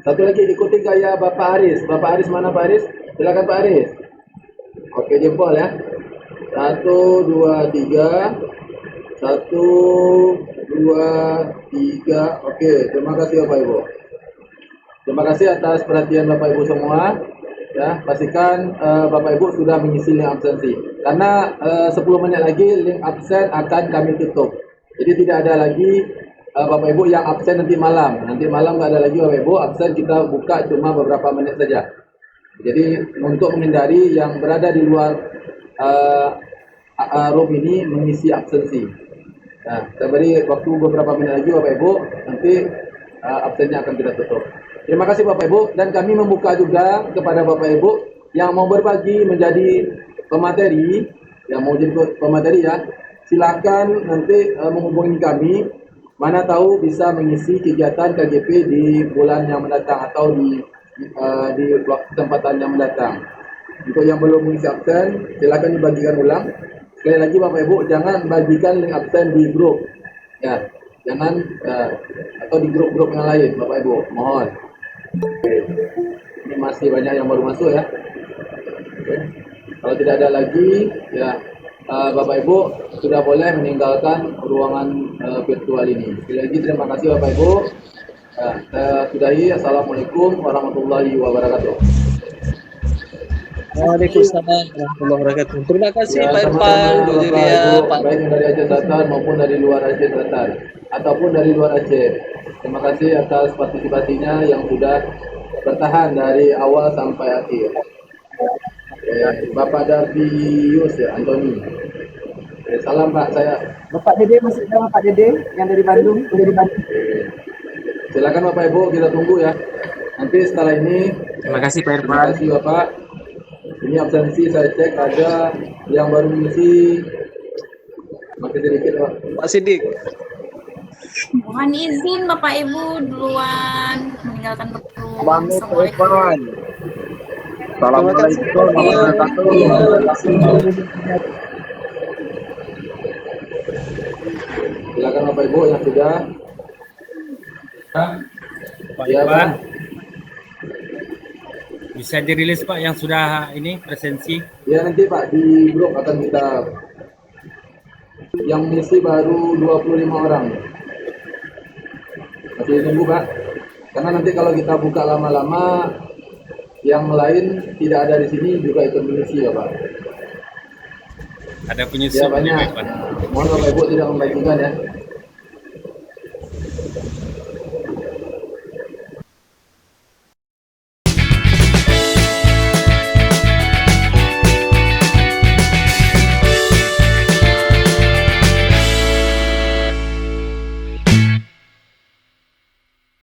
Satu lagi ikuti gaya Bapak Aris. Bapak Aris mana Pak Aris? Silakan Pak Aris. Oke, jempol ya. 1 2 3. 1 2 3. Oke, terima kasih Bapak Ibu. Terima kasih atas perhatian Bapak Ibu semua. Ya, pastikan Bapak Ibu sudah mengisi link absensi. Karena 10 menit lagi link absen akan kami tutup. Jadi tidak ada lagi Bapak Ibu yang absen nanti malam. Nanti malam nggak ada lagi Bapak Ibu absen, kita buka cuma beberapa menit saja. Jadi untuk menghindari yang berada di luar room ini mengisi absensi. Nah, kita beri waktu beberapa menit lagi Bapak Ibu, nanti absennya akan kita tutup. Terima kasih Bapak Ibu, dan kami membuka juga kepada Bapak Ibu yang mau berbagi menjadi pemateri, yang mau jadi pemateri ya, silakan nanti menghubungi kami, mana tahu bisa mengisi kegiatan KGP di bulan yang mendatang atau di kesempatan yang mendatang. Untuk yang belum mengisi absen, silakan dibagikan ulang. Sekali lagi Bapak Ibu, jangan bagikan link absen di grup, ya, jangan atau di grup-grup yang lain, Bapak Ibu, mohon. Oke. Ini masih banyak yang baru masuk ya. Oke. Kalau tidak ada lagi, ya, Bapak Ibu sudah boleh meninggalkan ruangan virtual ini. Sekali lagi terima kasih Bapak Ibu. Saya sudahi. Assalamualaikum warahmatullahi wabarakatuh. Waalaikumsalam warahmatullahi wabarakatuh. Terima kasih Ya, Pak Irfan, sama-sama Bu Bapak Julia, Ibu, Pak. baik yang dari Aceh Selatan maupun dari luar Aceh Selatan ataupun dari luar Aceh. Terima kasih atas partisipasinya yang sudah bertahan dari awal sampai akhir. Bapak Darvius ya, Antoni. Salam Pak, saya. Bapak Dede masih ada, Bapak Dede yang dari Bandung, Silakan Bapak Ibu, kita tunggu ya. Nanti setelah ini. Terima kasih Pak Terima Irfan. kasih Bapak. Ini absensi saya cek ada yang baru mengisi makin sedikit Pak. Pak Sidik. Mohon izin Bapak Ibu duluan meninggalkan room. Pamit Pak Assalamualaikum. Irfan. Assalamualaikum warahmatullahi wabarakatuh. Silakan Bapak Ibu yang sudah. Pak Ya, Irfan, Pak. bisa dirilis Pak yang sudah ini presensi? Ya nanti Pak di grup akan kita yang mengisi baru 25 orang. Masih tunggu Pak. Karena nanti kalau kita buka lama-lama yang lain tidak ada di sini juga ikut mengisi ya Pak. Ada Ya penyusup banyak. Pak Irfan. Mohon Bapak Ibu tidak membagikan ya.